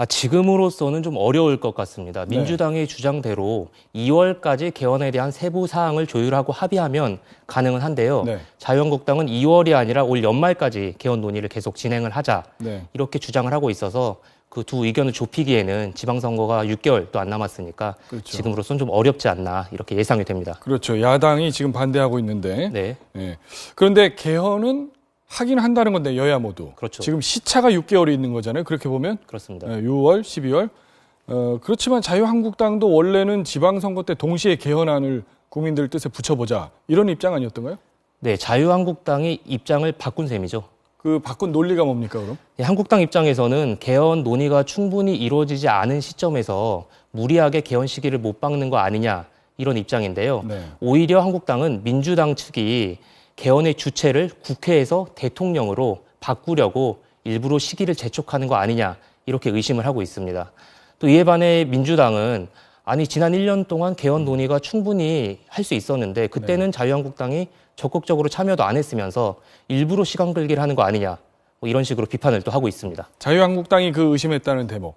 지금으로서는 좀 어려울 것 같습니다. 민주당의 주장대로 2월까지 개헌에 대한 세부 사항을 조율하고 합의하면 가능은 한데요. 자유한국당은 2월이 아니라 올 연말까지 개헌 논의를 계속 진행을 하자, 이렇게 주장을 하고 있어서 그 두 의견을 좁히기에는 지방선거가 6개월도 안 남았으니까 지금으로서는 좀 어렵지 않나 이렇게 예상이 됩니다. 그렇죠. 야당이 지금 반대하고 있는데. 그런데 개헌은 하긴 한다는 건데 여야 모두. 그렇죠. 지금 시차가 6개월이 있는 거잖아요. 그렇게 보면. 그렇습니다. 6월, 12월. 그렇지만 자유한국당도 원래는 지방선거 때 동시에 개헌안을 국민들 뜻에 붙여보자, 이런 입장 아니었던가요? 네, 자유한국당이 입장을 바꾼 셈이죠. 그 바꾼 논리가 뭡니까, 그럼? 한국당 입장에서는 개헌 논의가 충분히 이루어지지 않은 시점에서 무리하게 개헌 시기를 못 박는 거 아니냐, 이런 입장인데요. 오히려 한국당은 민주당 측이 개헌의 주체를 국회에서 대통령으로 바꾸려고 일부러 시기를 재촉하는 거 아니냐, 이렇게 의심을 하고 있습니다. 또 이에 반해 민주당은 아니 지난 1년 동안 개헌 논의가 충분히 할 수 있었는데 그때는 자유한국당이 적극적으로 참여도 안 했으면서 일부러 시간 끌기를 하는 거 아니냐, 뭐 이런 식으로 비판을 또 하고 있습니다. 자유한국당이 그 의심했다는 대목,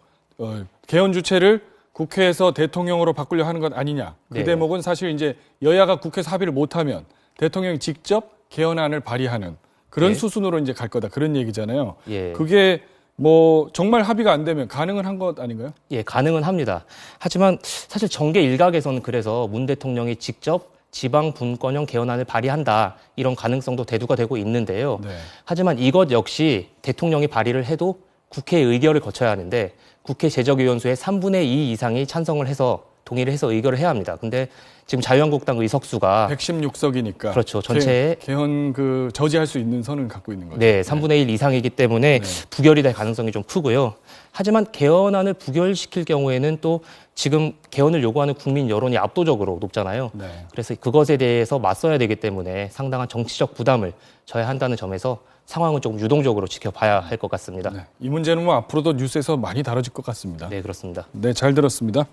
개헌 주체를 국회에서 대통령으로 바꾸려 하는 것 아니냐, 그 대목은 사실 이제 여야가 국회에서 합의를 못하면 대통령이 직접 개헌안을 발의하는 그런 수순으로 이제 갈 거다, 그런 얘기잖아요. 그게 뭐 정말 합의가 안 되면 가능은 한 것 아닌가요? 예, 가능은 합니다. 하지만 사실 정계 일각에서는 그래서 문 대통령이 직접 지방 분권형 개헌안을 발의한다, 이런 가능성도 대두가 되고 있는데요. 하지만 이것 역시 대통령이 발의를 해도 국회 의결을 거쳐야 하는데 국회 제적의원수의 3분의 2 이상이 찬성을 해서 동의를 해서 의결을 해야 합니다. 근데 지금 자유한국당 의석수가 116석이니까 그렇죠. 전체에 개헌 저지할 수 있는 선을 갖고 있는 거죠. 네, 3분의 1 이상이기 때문에 부결이 될 가능성이 좀 크고요. 하지만 개헌안을 부결시킬 경우에는 또 지금 개헌을 요구하는 국민 여론이 압도적으로 높잖아요. 그래서 그것에 대해서 맞서야 되기 때문에 상당한 정치적 부담을 져야 한다는 점에서 상황은 조금 유동적으로 지켜봐야 할 것 같습니다. 이 문제는 뭐 앞으로도 뉴스에서 많이 다뤄질 것 같습니다. 네, 그렇습니다. 네, 잘 들었습니다.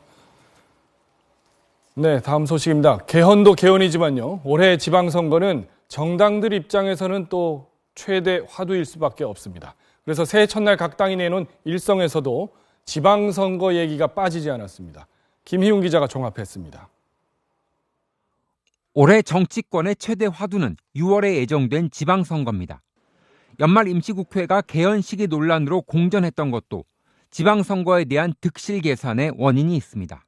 네, 다음 소식입니다. 개헌도 개헌이지만요. 올해 지방선거는 정당들 입장에서는 또 최대 화두일 수밖에 없습니다. 그래서 새해 첫날 각 당이 내놓은 일성에서도 지방선거 얘기가 빠지지 않았습니다. 김희웅 기자가 종합했습니다. 올해 정치권의 최대 화두는 6월에 예정된 지방선거입니다. 연말 임시국회가 개헌 시기 논란으로 공전했던 것도 지방선거에 대한 득실 계산의 원인이 있습니다.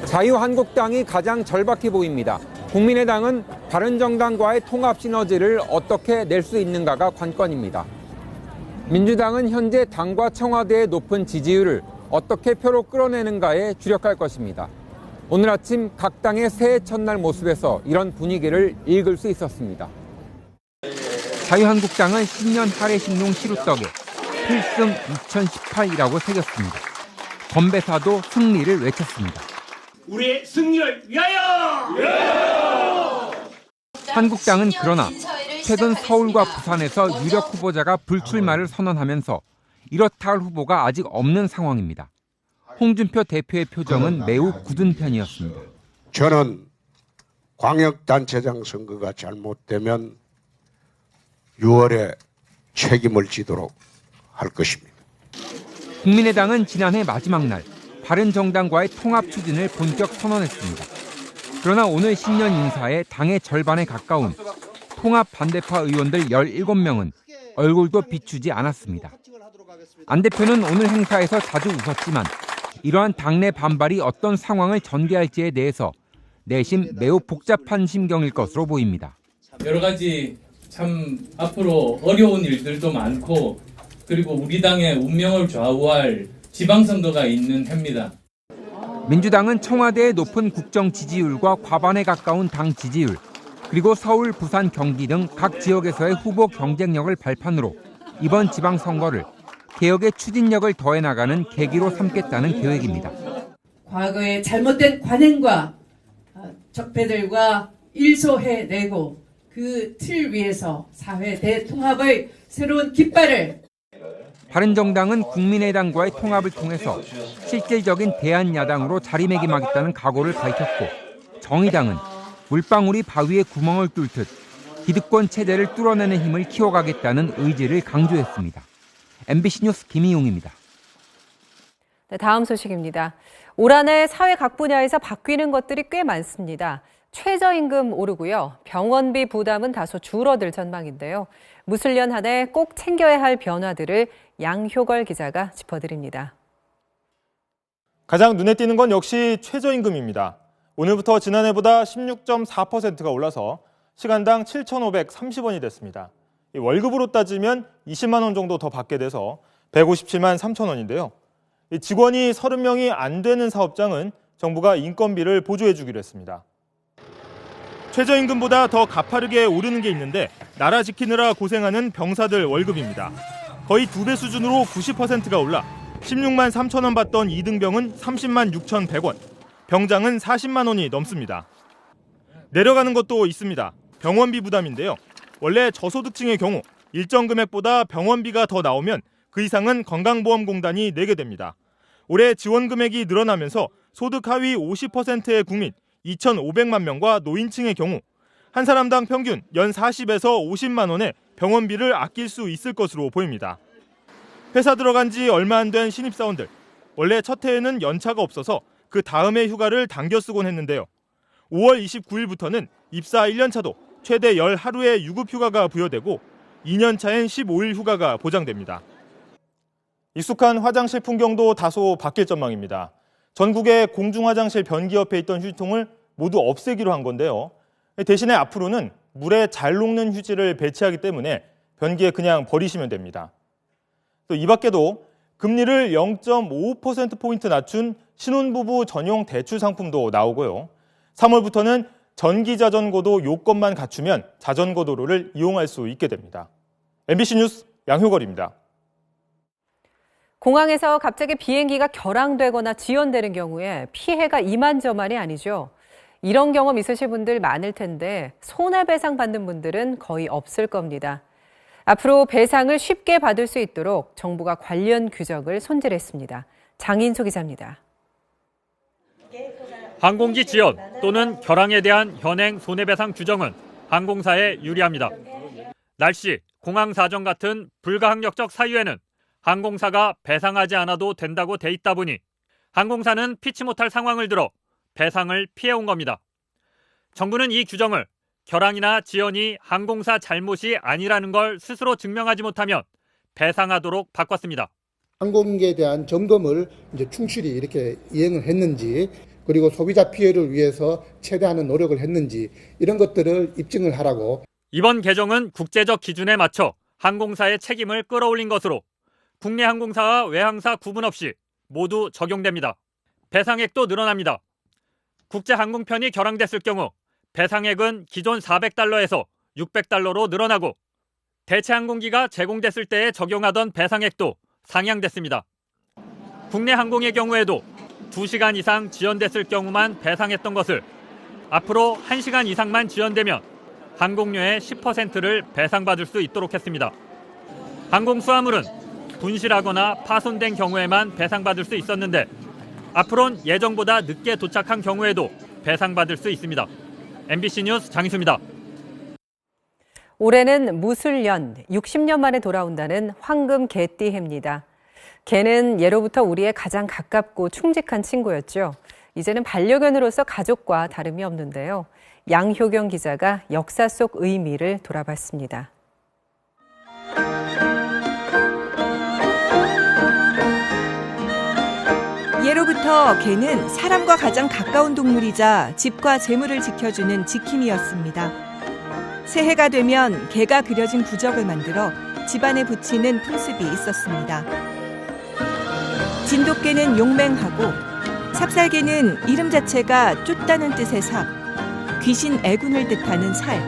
자유한국당이 가장 절박해 보입니다. 국민의당은 바른정당과의 통합 시너지를 어떻게 낼 수 있는가가 관건입니다. 민주당은 현재 당과 청와대의 높은 지지율을 어떻게 표로 끌어내는가에 주력할 것입니다. 오늘 아침 각 당의 새해 첫날 모습에서 이런 분위기를 읽을 수 있었습니다. 자유한국당은 신년 할애식농 시루떡에 필승 2018이라고 새겼습니다. 건배사도 승리를 외쳤습니다. 우리의 승리를 위하여! 한국당은 그러나 최근 서울과 부산에서 유력 후보자가 불출마를 선언하면서 이렇다 할 후보가 아직 없는 상황입니다. 홍준표 대표의 표정은 매우 굳은 편이었습니다. 저는 광역단체장 선거가 잘못되면 6월에 책임을 지도록 할 것입니다. 국민의당은 지난해 마지막 날 바른정당과의 통합 추진을 본격 선언했습니다. 그러나 오늘 신년 인사에 당의 절반에 가까운 통합 반대파 의원들 17명은 얼굴도 비추지 않았습니다. 안 대표는 오늘 행사에서 자주 웃었지만 이러한 당내 반발이 어떤 상황을 전개할지에 대해서 내심 매우 복잡한 심경일 것으로 보입니다. 여러 가지 참 앞으로 어려운 일들도 많고 그리고 우리 당의 운명을 좌우할 지방선거가 있는 해입니다. 민주당은 청와대의 높은 국정 지지율과 과반에 가까운 당 지지율, 그리고 서울, 부산, 경기 등 각 지역에서의 후보 경쟁력을 발판으로 이번 지방선거를 개혁의 추진력을 더해나가는 계기로 삼겠다는 계획입니다. 과거의 잘못된 관행과 적폐들과 일소해내고 그 틀 위에서 사회 대통합의 새로운 깃발을 바른정당은 국민의당과의 통합을 통해서 실질적인 대안야당으로 자리매김하겠다는 각오를 밝혔고, 정의당은 물방울이 바위에 구멍을 뚫듯 기득권 체제를 뚫어내는 힘을 키워가겠다는 의지를 강조했습니다. MBC 뉴스 김희용입니다. 네, 다음 소식입니다. 올 한 해 사회 각 분야에서 바뀌는 것들이 꽤 많습니다. 최저임금 오르고요. 병원비 부담은 다소 줄어들 전망인데요. 무술년 한 해 꼭 챙겨야 할 변화들을 양효걸 기자가 짚어드립니다. 가장 눈에 띄는 건 역시 최저임금입니다. 오늘부터 지난해보다 16.4%가 올라서 시간당 7,530원이 됐습니다. 월급으로 따지면 20만 원 정도 더 받게 돼서 157만 3천 원인데요. 직원이 30명이 안 되는 사업장은 정부가 인건비를 보조해 주기로 했습니다. 최저임금보다 더 가파르게 오르는 게 있는데 나라 지키느라 고생하는 병사들 월급입니다. 거의 2배 수준으로 90%가 올라 16만 3천 원 받던 2등병은 30만 6,100원, 병장은 40만 원이 넘습니다. 내려가는 것도 있습니다. 병원비 부담인데요. 원래 저소득층의 경우 일정 금액보다 병원비가 더 나오면 그 이상은 건강보험공단이 내게 됩니다. 올해 지원 금액이 늘어나면서 소득 하위 50%의 국민 2,500만 명과 노인층의 경우 한 사람당 평균 연 40에서 50만 원의 병원비를 아낄 수 있을 것으로 보입니다. 회사 들어간 지 얼마 안 된 신입사원들, 원래 첫 해에는 연차가 없어서 그 다음에 휴가를 당겨 쓰곤 했는데요. 5월 29일부터는 입사 1년차도 최대 10하루의 유급휴가가 부여되고 2년차엔 15일 휴가가 보장됩니다. 익숙한 화장실 풍경도 다소 바뀔 전망입니다. 전국의 공중화장실 변기 옆에 있던 휴지통을 모두 없애기로 한 건데요. 대신에 앞으로는 물에 잘 녹는 휴지를 배치하기 때문에 변기에 그냥 버리시면 됩니다. 또 이 밖에도 금리를 0.5%포인트 낮춘 신혼부부 전용 대출 상품도 나오고요. 3월부터는 전기자전거도 요건만 갖추면 자전거 도로를 이용할 수 있게 됩니다. MBC 뉴스 양효걸입니다. 공항에서 갑자기 비행기가 결항되거나 지연되는 경우에 피해가 이만저만이 아니죠. 이런 경험 있으실 분들 많을 텐데 손해배상 받는 분들은 거의 없을 겁니다. 앞으로 배상을 쉽게 받을 수 있도록 정부가 관련 규정을 손질했습니다. 장인수 기자입니다. 항공기 지연 또는 결항에 대한 현행 손해배상 규정은 항공사에 유리합니다. 날씨, 공항 사정 같은 불가항력적 사유에는 항공사가 배상하지 않아도 된다고 돼 있다 보니 항공사는 피치 못할 상황을 들어 배상을 피해온 겁니다. 정부는 이 규정을 결항이나 지연이 항공사 잘못이 아니라는 걸 스스로 증명하지 못하면 배상하도록 바꿨습니다. 항공기에 대한 점검을 이제 충실히 이렇게 이행을 했는지, 그리고 소비자 피해를 위해서 최대한의 노력을 했는지, 이런 것들을 입증을 하라고. 이번 개정은 국제적 기준에 맞춰 항공사의 책임을 끌어올린 것으로 국내 항공사와 외항사 구분 없이 모두 적용됩니다. 배상액도 늘어납니다. 국제 항공편이 결항됐을 경우 배상액은 기존 $400에서 $600로 늘어나고 대체 항공기가 제공됐을 때에 적용하던 배상액도 상향됐습니다. 국내 항공의 경우에도 2시간 이상 지연됐을 경우만 배상했던 것을 앞으로 1시간 이상만 지연되면 항공료의 10%를 배상받을 수 있도록 했습니다. 항공 수화물은 분실하거나 파손된 경우에만 배상받을 수 있었는데 앞으로는 예정보다 늦게 도착한 경우에도 배상받을 수 있습니다. MBC 뉴스 장희수입니다. 올해는 무술년, 60년 만에 돌아온다는 황금 개띠해입니다. 개는 예로부터 우리의 가장 가깝고 충직한 친구였죠. 이제는 반려견으로서 가족과 다름이 없는데요. 양효경 기자가 역사 속 의미를 돌아봤습니다. 예로부터 개는 사람과 가장 가까운 동물이자 집과 재물을 지켜주는 지킴이였습니다. 새해가 되면 개가 그려진 부적을 만들어 집안에 붙이는 풍습이 있었습니다. 진돗개는 용맹하고 삽살개는 이름 자체가 쫓다는 뜻의 삽, 귀신 애군을 뜻하는 살,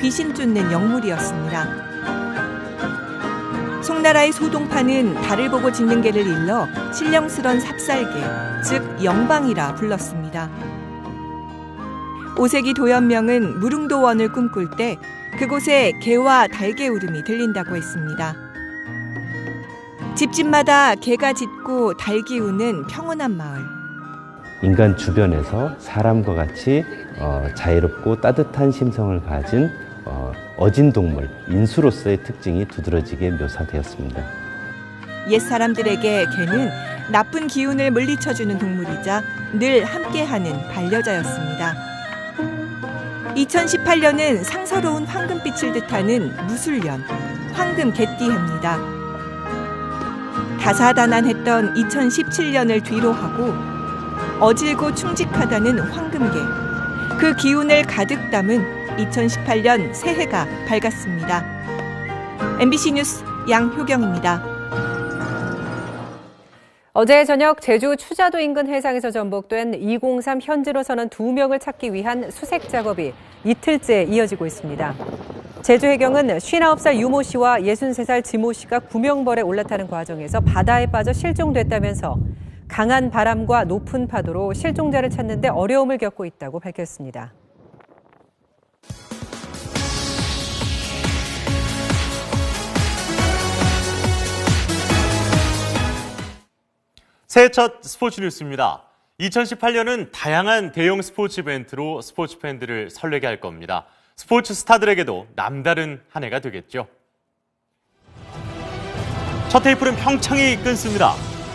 귀신 쫓는 영물이었습니다. 송나라의 소동파는 달을 보고 짖는 개를 일러 신령스런 삽살개, 즉 영방이라 불렀습니다. 오색이 도연명은 무릉도원을 꿈꿀 때 그곳에 개와 달개 울음이 들린다고 했습니다. 집집마다 개가 짖고 달기 우는 평온한 마을. 인간 주변에서 사람과 같이 자유롭고 따뜻한 심성을 가진 어진동물, 인수로서의 특징이 두드러지게 묘사되었습니다. 옛 사람들에게 개는 나쁜 기운을 물리쳐주는 동물이자 늘 함께하는 반려자였습니다. 2018년은 상서로운 황금빛을 뜻하는 무술년, 황금 개띠해입니다. 다사다난했던 2017년을 뒤로하고 어질고 충직하다는 황금개, 그 기운을 가득 담은 2018년 새해가 밝았습니다. MBC 뉴스 양효경입니다. 어제 저녁 제주 추자도 인근 해상에서 전복된 203 현지로 선원 2명을 찾기 위한 수색 작업이 이틀째 이어지고 있습니다. 제주해경은 59살 유모 씨와 63살 지모 씨가 구명벌에 올라타는 과정에서 바다에 빠져 실종됐다면서 강한 바람과 높은 파도로 실종자를 찾는 데 어려움을 겪고 있다고 밝혔습니다. 새해 첫 스포츠 뉴스입니다. 2018년은 다양한 대형 스포츠 이벤트로 스포츠 팬들을 설레게 할 겁니다. 스포츠 스타들에게도 남다른 한 해가 되겠죠. 첫 테이프는 평창이 끊습니다.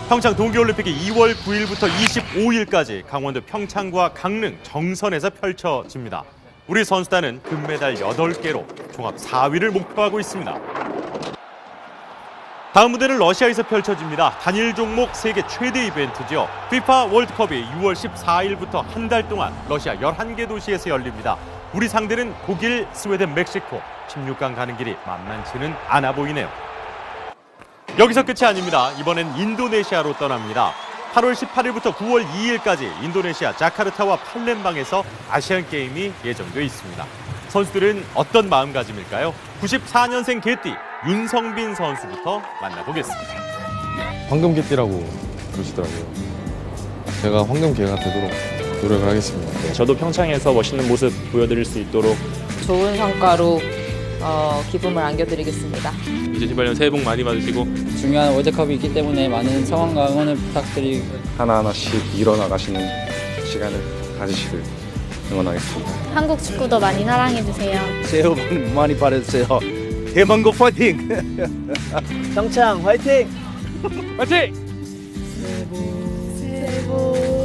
평창 동계올림픽이 2월 9일부터 25일까지 강원도 평창과 강릉, 정선에서 펼쳐집니다. 우리 선수단은 금메달 8개로 종합 4위를 목표하고 있습니다. 다음 무대는 러시아에서 펼쳐집니다. 단일 종목 세계 최대 이벤트죠. FIFA 월드컵이 6월 14일부터 한 달 동안 러시아 11개 도시에서 열립니다. 우리 상대는 독일, 스웨덴, 멕시코. 16강 가는 길이 만만치는 않아 보이네요. 여기서 끝이 아닙니다. 이번엔 인도네시아로 떠납니다. 8월 18일부터 9월 2일까지 인도네시아 자카르타와 팔렘방에서 아시안게임이 예정돼 있습니다. 선수들은 어떤 마음가짐일까요? 94년생 개띠 윤성빈 선수부터 만나보겠습니다. 황금개띠라고 그러시더라고요. 제가 황금개가 되도록 노력을 하겠습니다. 저도 평창에서 멋있는 모습 보여드릴 수 있도록 좋은 성과로 기쁨을 안겨드리겠습니다. 이제 이번에 새해 복 많이 받으시고 중요한 월드컵이 있기 때문에 많은 성원과 응원을 부탁드리고 하나하나씩 일어나가시는 시간을 가지시길 응원하겠습니다. 한국 축구도 많이 사랑해주세요. 새해 복 많이 받으세요. 대한민국 파이팅! 평창 화이팅! 화이팅!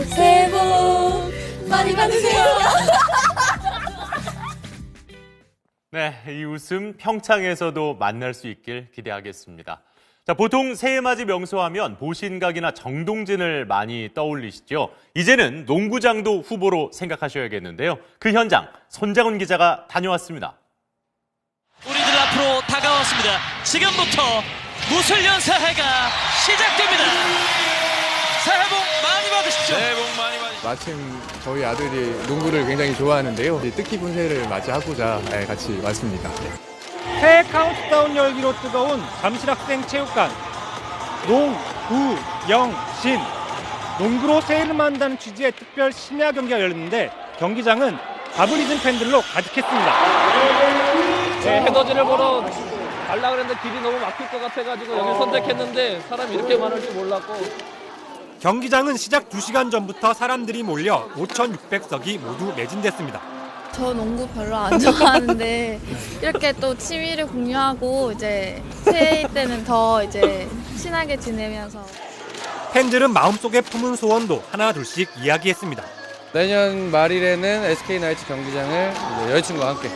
새해 복 많이 받으세요. 네, 이 웃음 평창에서도 만날 수 있길 기대하겠습니다. 자, 보통 새해맞이 명소하면 보신각이나 정동진을 많이 떠올리시죠. 이제는 농구장도 후보로 생각하셔야겠는데요. 그 현장 손장훈 기자가 다녀왔습니다. 우리들 앞으로 다가왔습니다. 지금부터 무술년 새해가 시작됩니다. 새해 복 많이 받으십시오. 새해 복 많이 받으십시오. 마침 저희 아들이 농구를 굉장히 좋아하는데요. 뜻깊은 새해를 맞이하고자 같이 왔습니다. 새해 카운트다운 열기로 뜨거운 잠실학생체육관 농구영신 농구로 새해를 만든다는 취지의 특별 심야 경기가 열렸는데 경기장은 밥을 잊은 팬들로 가득했습니다. 해돋이를 보러 가려고 했는데 길이 너무 막힐 것 같아가지고 여기 선택했는데 사람이 이렇게 많을 줄 몰랐고. 경기장은 시작 2시간 전부터 사람들이 몰려 5,600석이 모두 매진됐습니다. 저 농구 별로 안 좋아하는데 이렇게 또 취미를 공유하고 이제 새해 때는 더 이제 친하게 지내면서 팬들은 마음속에 품은 소원도 하나 둘씩 이야기했습니다. 내년 말일에는 SK나이츠 경기장을 여자친구와 함께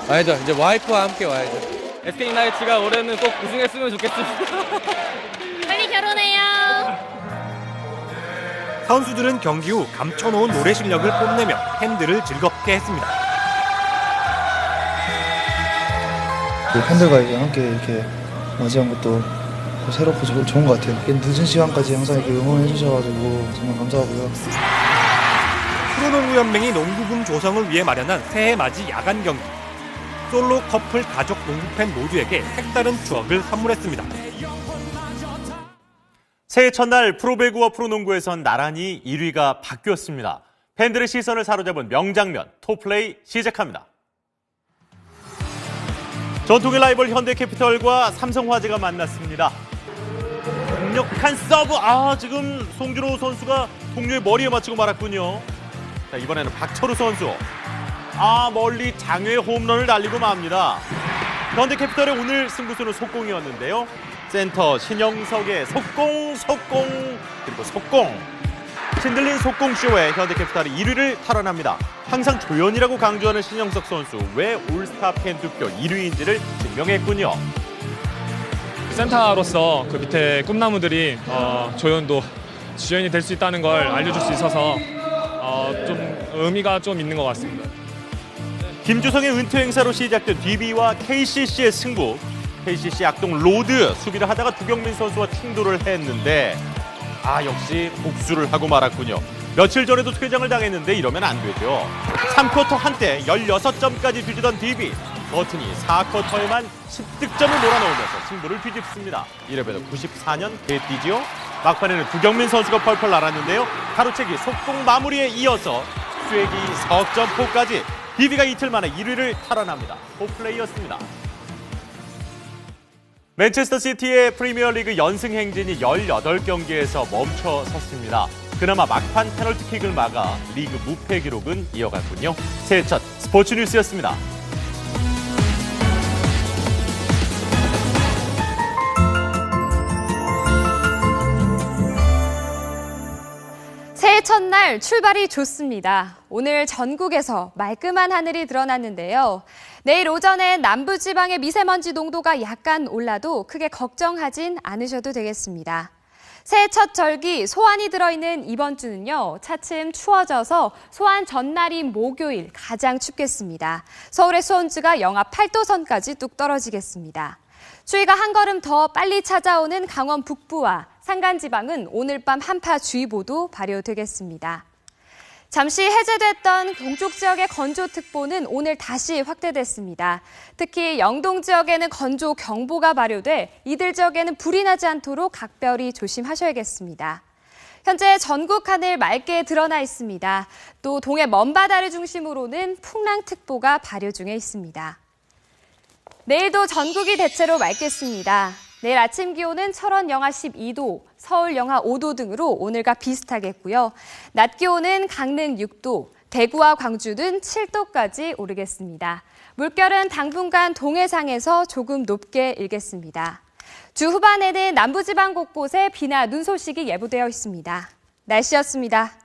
아니죠, 이제 와이프와 함께 와야죠. SK나이츠가 올해는 꼭 우승했으면 좋겠습니다. 빨리 결혼해요. 선수들은 경기 후 감춰놓은 노래 실력을 뽐내며 팬들을 즐겁게 했습니다. 팬들과 함께 이렇게 맞이한 것도 새롭고 좋은 것 같아요. 늦은 시간까지 항상 이렇게 응원해 주셔가지고 정말 감사하고요. 프로농구연맹이 농구붐 조성을 위해 마련한 새해 맞이 야간 경기. 솔로, 커플, 가족, 농구팬 모두에게 색다른 추억을 선물했습니다. 새해 첫날 프로배구와 프로농구에선 나란히 1위가 바뀌었습니다. 팬들의 시선을 사로잡은 명장면, 톱플레이 시작합니다. 전통의 라이벌 현대캐피털과 삼성화재가 만났습니다. 강력한 서브, 지금 송준호 선수가 동료의 머리에 맞추고 말았군요. 자, 이번에는 박철우 선수. 멀리 장외 홈런을 날리고 맙니다. 현대캐피털의 오늘 승부수는 속공이었는데요. 센터 신영석의 속공, 그리고 속공. 신들린 속공쇼에 현대캐피탈이 1위를 탈환합니다. 항상 조연이라고 강조하는 신영석 선수, 왜 올스타 팬 투표 1위인지를 증명했군요. 센터로서 그 밑에 꿈나무들이 조연도 주연이 될 수 있다는 걸 알려줄 수 있어서 좀 의미가 좀 있는 것 같습니다. 김주성의 은퇴 행사로 시작된 DB와 KCC의 승부. KCC 악동 로드 수비를 하다가 두경민 선수와 충돌을 했는데 역시 복수를 하고 말았군요. 며칠 전에도 퇴장을 당했는데 이러면 안 되죠. 3쿼터 한때 16점까지 뒤지던 DB. 버튼이 4쿼터에만 10득점을 몰아넣으면서 승부를 뒤집습니다. 이래봬도 94년 개띠지요. 막판에는 두경민 선수가 펄펄 날았는데요. 가로채기 속공 마무리에 이어서 쐐기 석점포까지 DB가 이틀 만에 1위를 탈환합니다. 홈플레이였습니다. 맨체스터 시티의 프리미어리그 연승 행진이 18경기에서 멈춰 섰습니다. 그나마 막판 페널티킥을 막아 리그 무패 기록은 이어갔군요. 새해 첫 스포츠 뉴스였습니다. 새해 첫날 출발이 좋습니다. 오늘 전국에서 말끔한 하늘이 드러났는데요. 내일 오전엔 남부지방의 미세먼지 농도가 약간 올라도 크게 걱정하진 않으셔도 되겠습니다. 새해 첫 절기 소환이 들어있는 이번 주는요, 차츰 추워져서 소환 전날인 목요일 가장 춥겠습니다. 서울의 수온주가 영하 8도 선까지 뚝 떨어지겠습니다. 추위가 한 걸음 더 빨리 찾아오는 강원 북부와 산간지방은 오늘 밤 한파주의보도 발효되겠습니다. 잠시 해제됐던 동쪽 지역의 건조특보는 오늘 다시 확대됐습니다. 특히 영동 지역에는 건조경보가 발효돼 이들 지역에는 불이 나지 않도록 각별히 조심하셔야겠습니다. 현재 전국 하늘 맑게 드러나 있습니다. 또 동해 먼바다를 중심으로는 풍랑특보가 발효 중에 있습니다. 내일도 전국이 대체로 맑겠습니다. 내일 아침 기온은 철원 영하 12도, 서울 영하 5도 등으로 오늘과 비슷하겠고요. 낮 기온은 강릉 6도, 대구와 광주는 7도까지 오르겠습니다. 물결은 당분간 동해상에서 조금 높게 일겠습니다. 주 후반에는 남부지방 곳곳에 비나 눈 소식이 예보되어 있습니다. 날씨였습니다.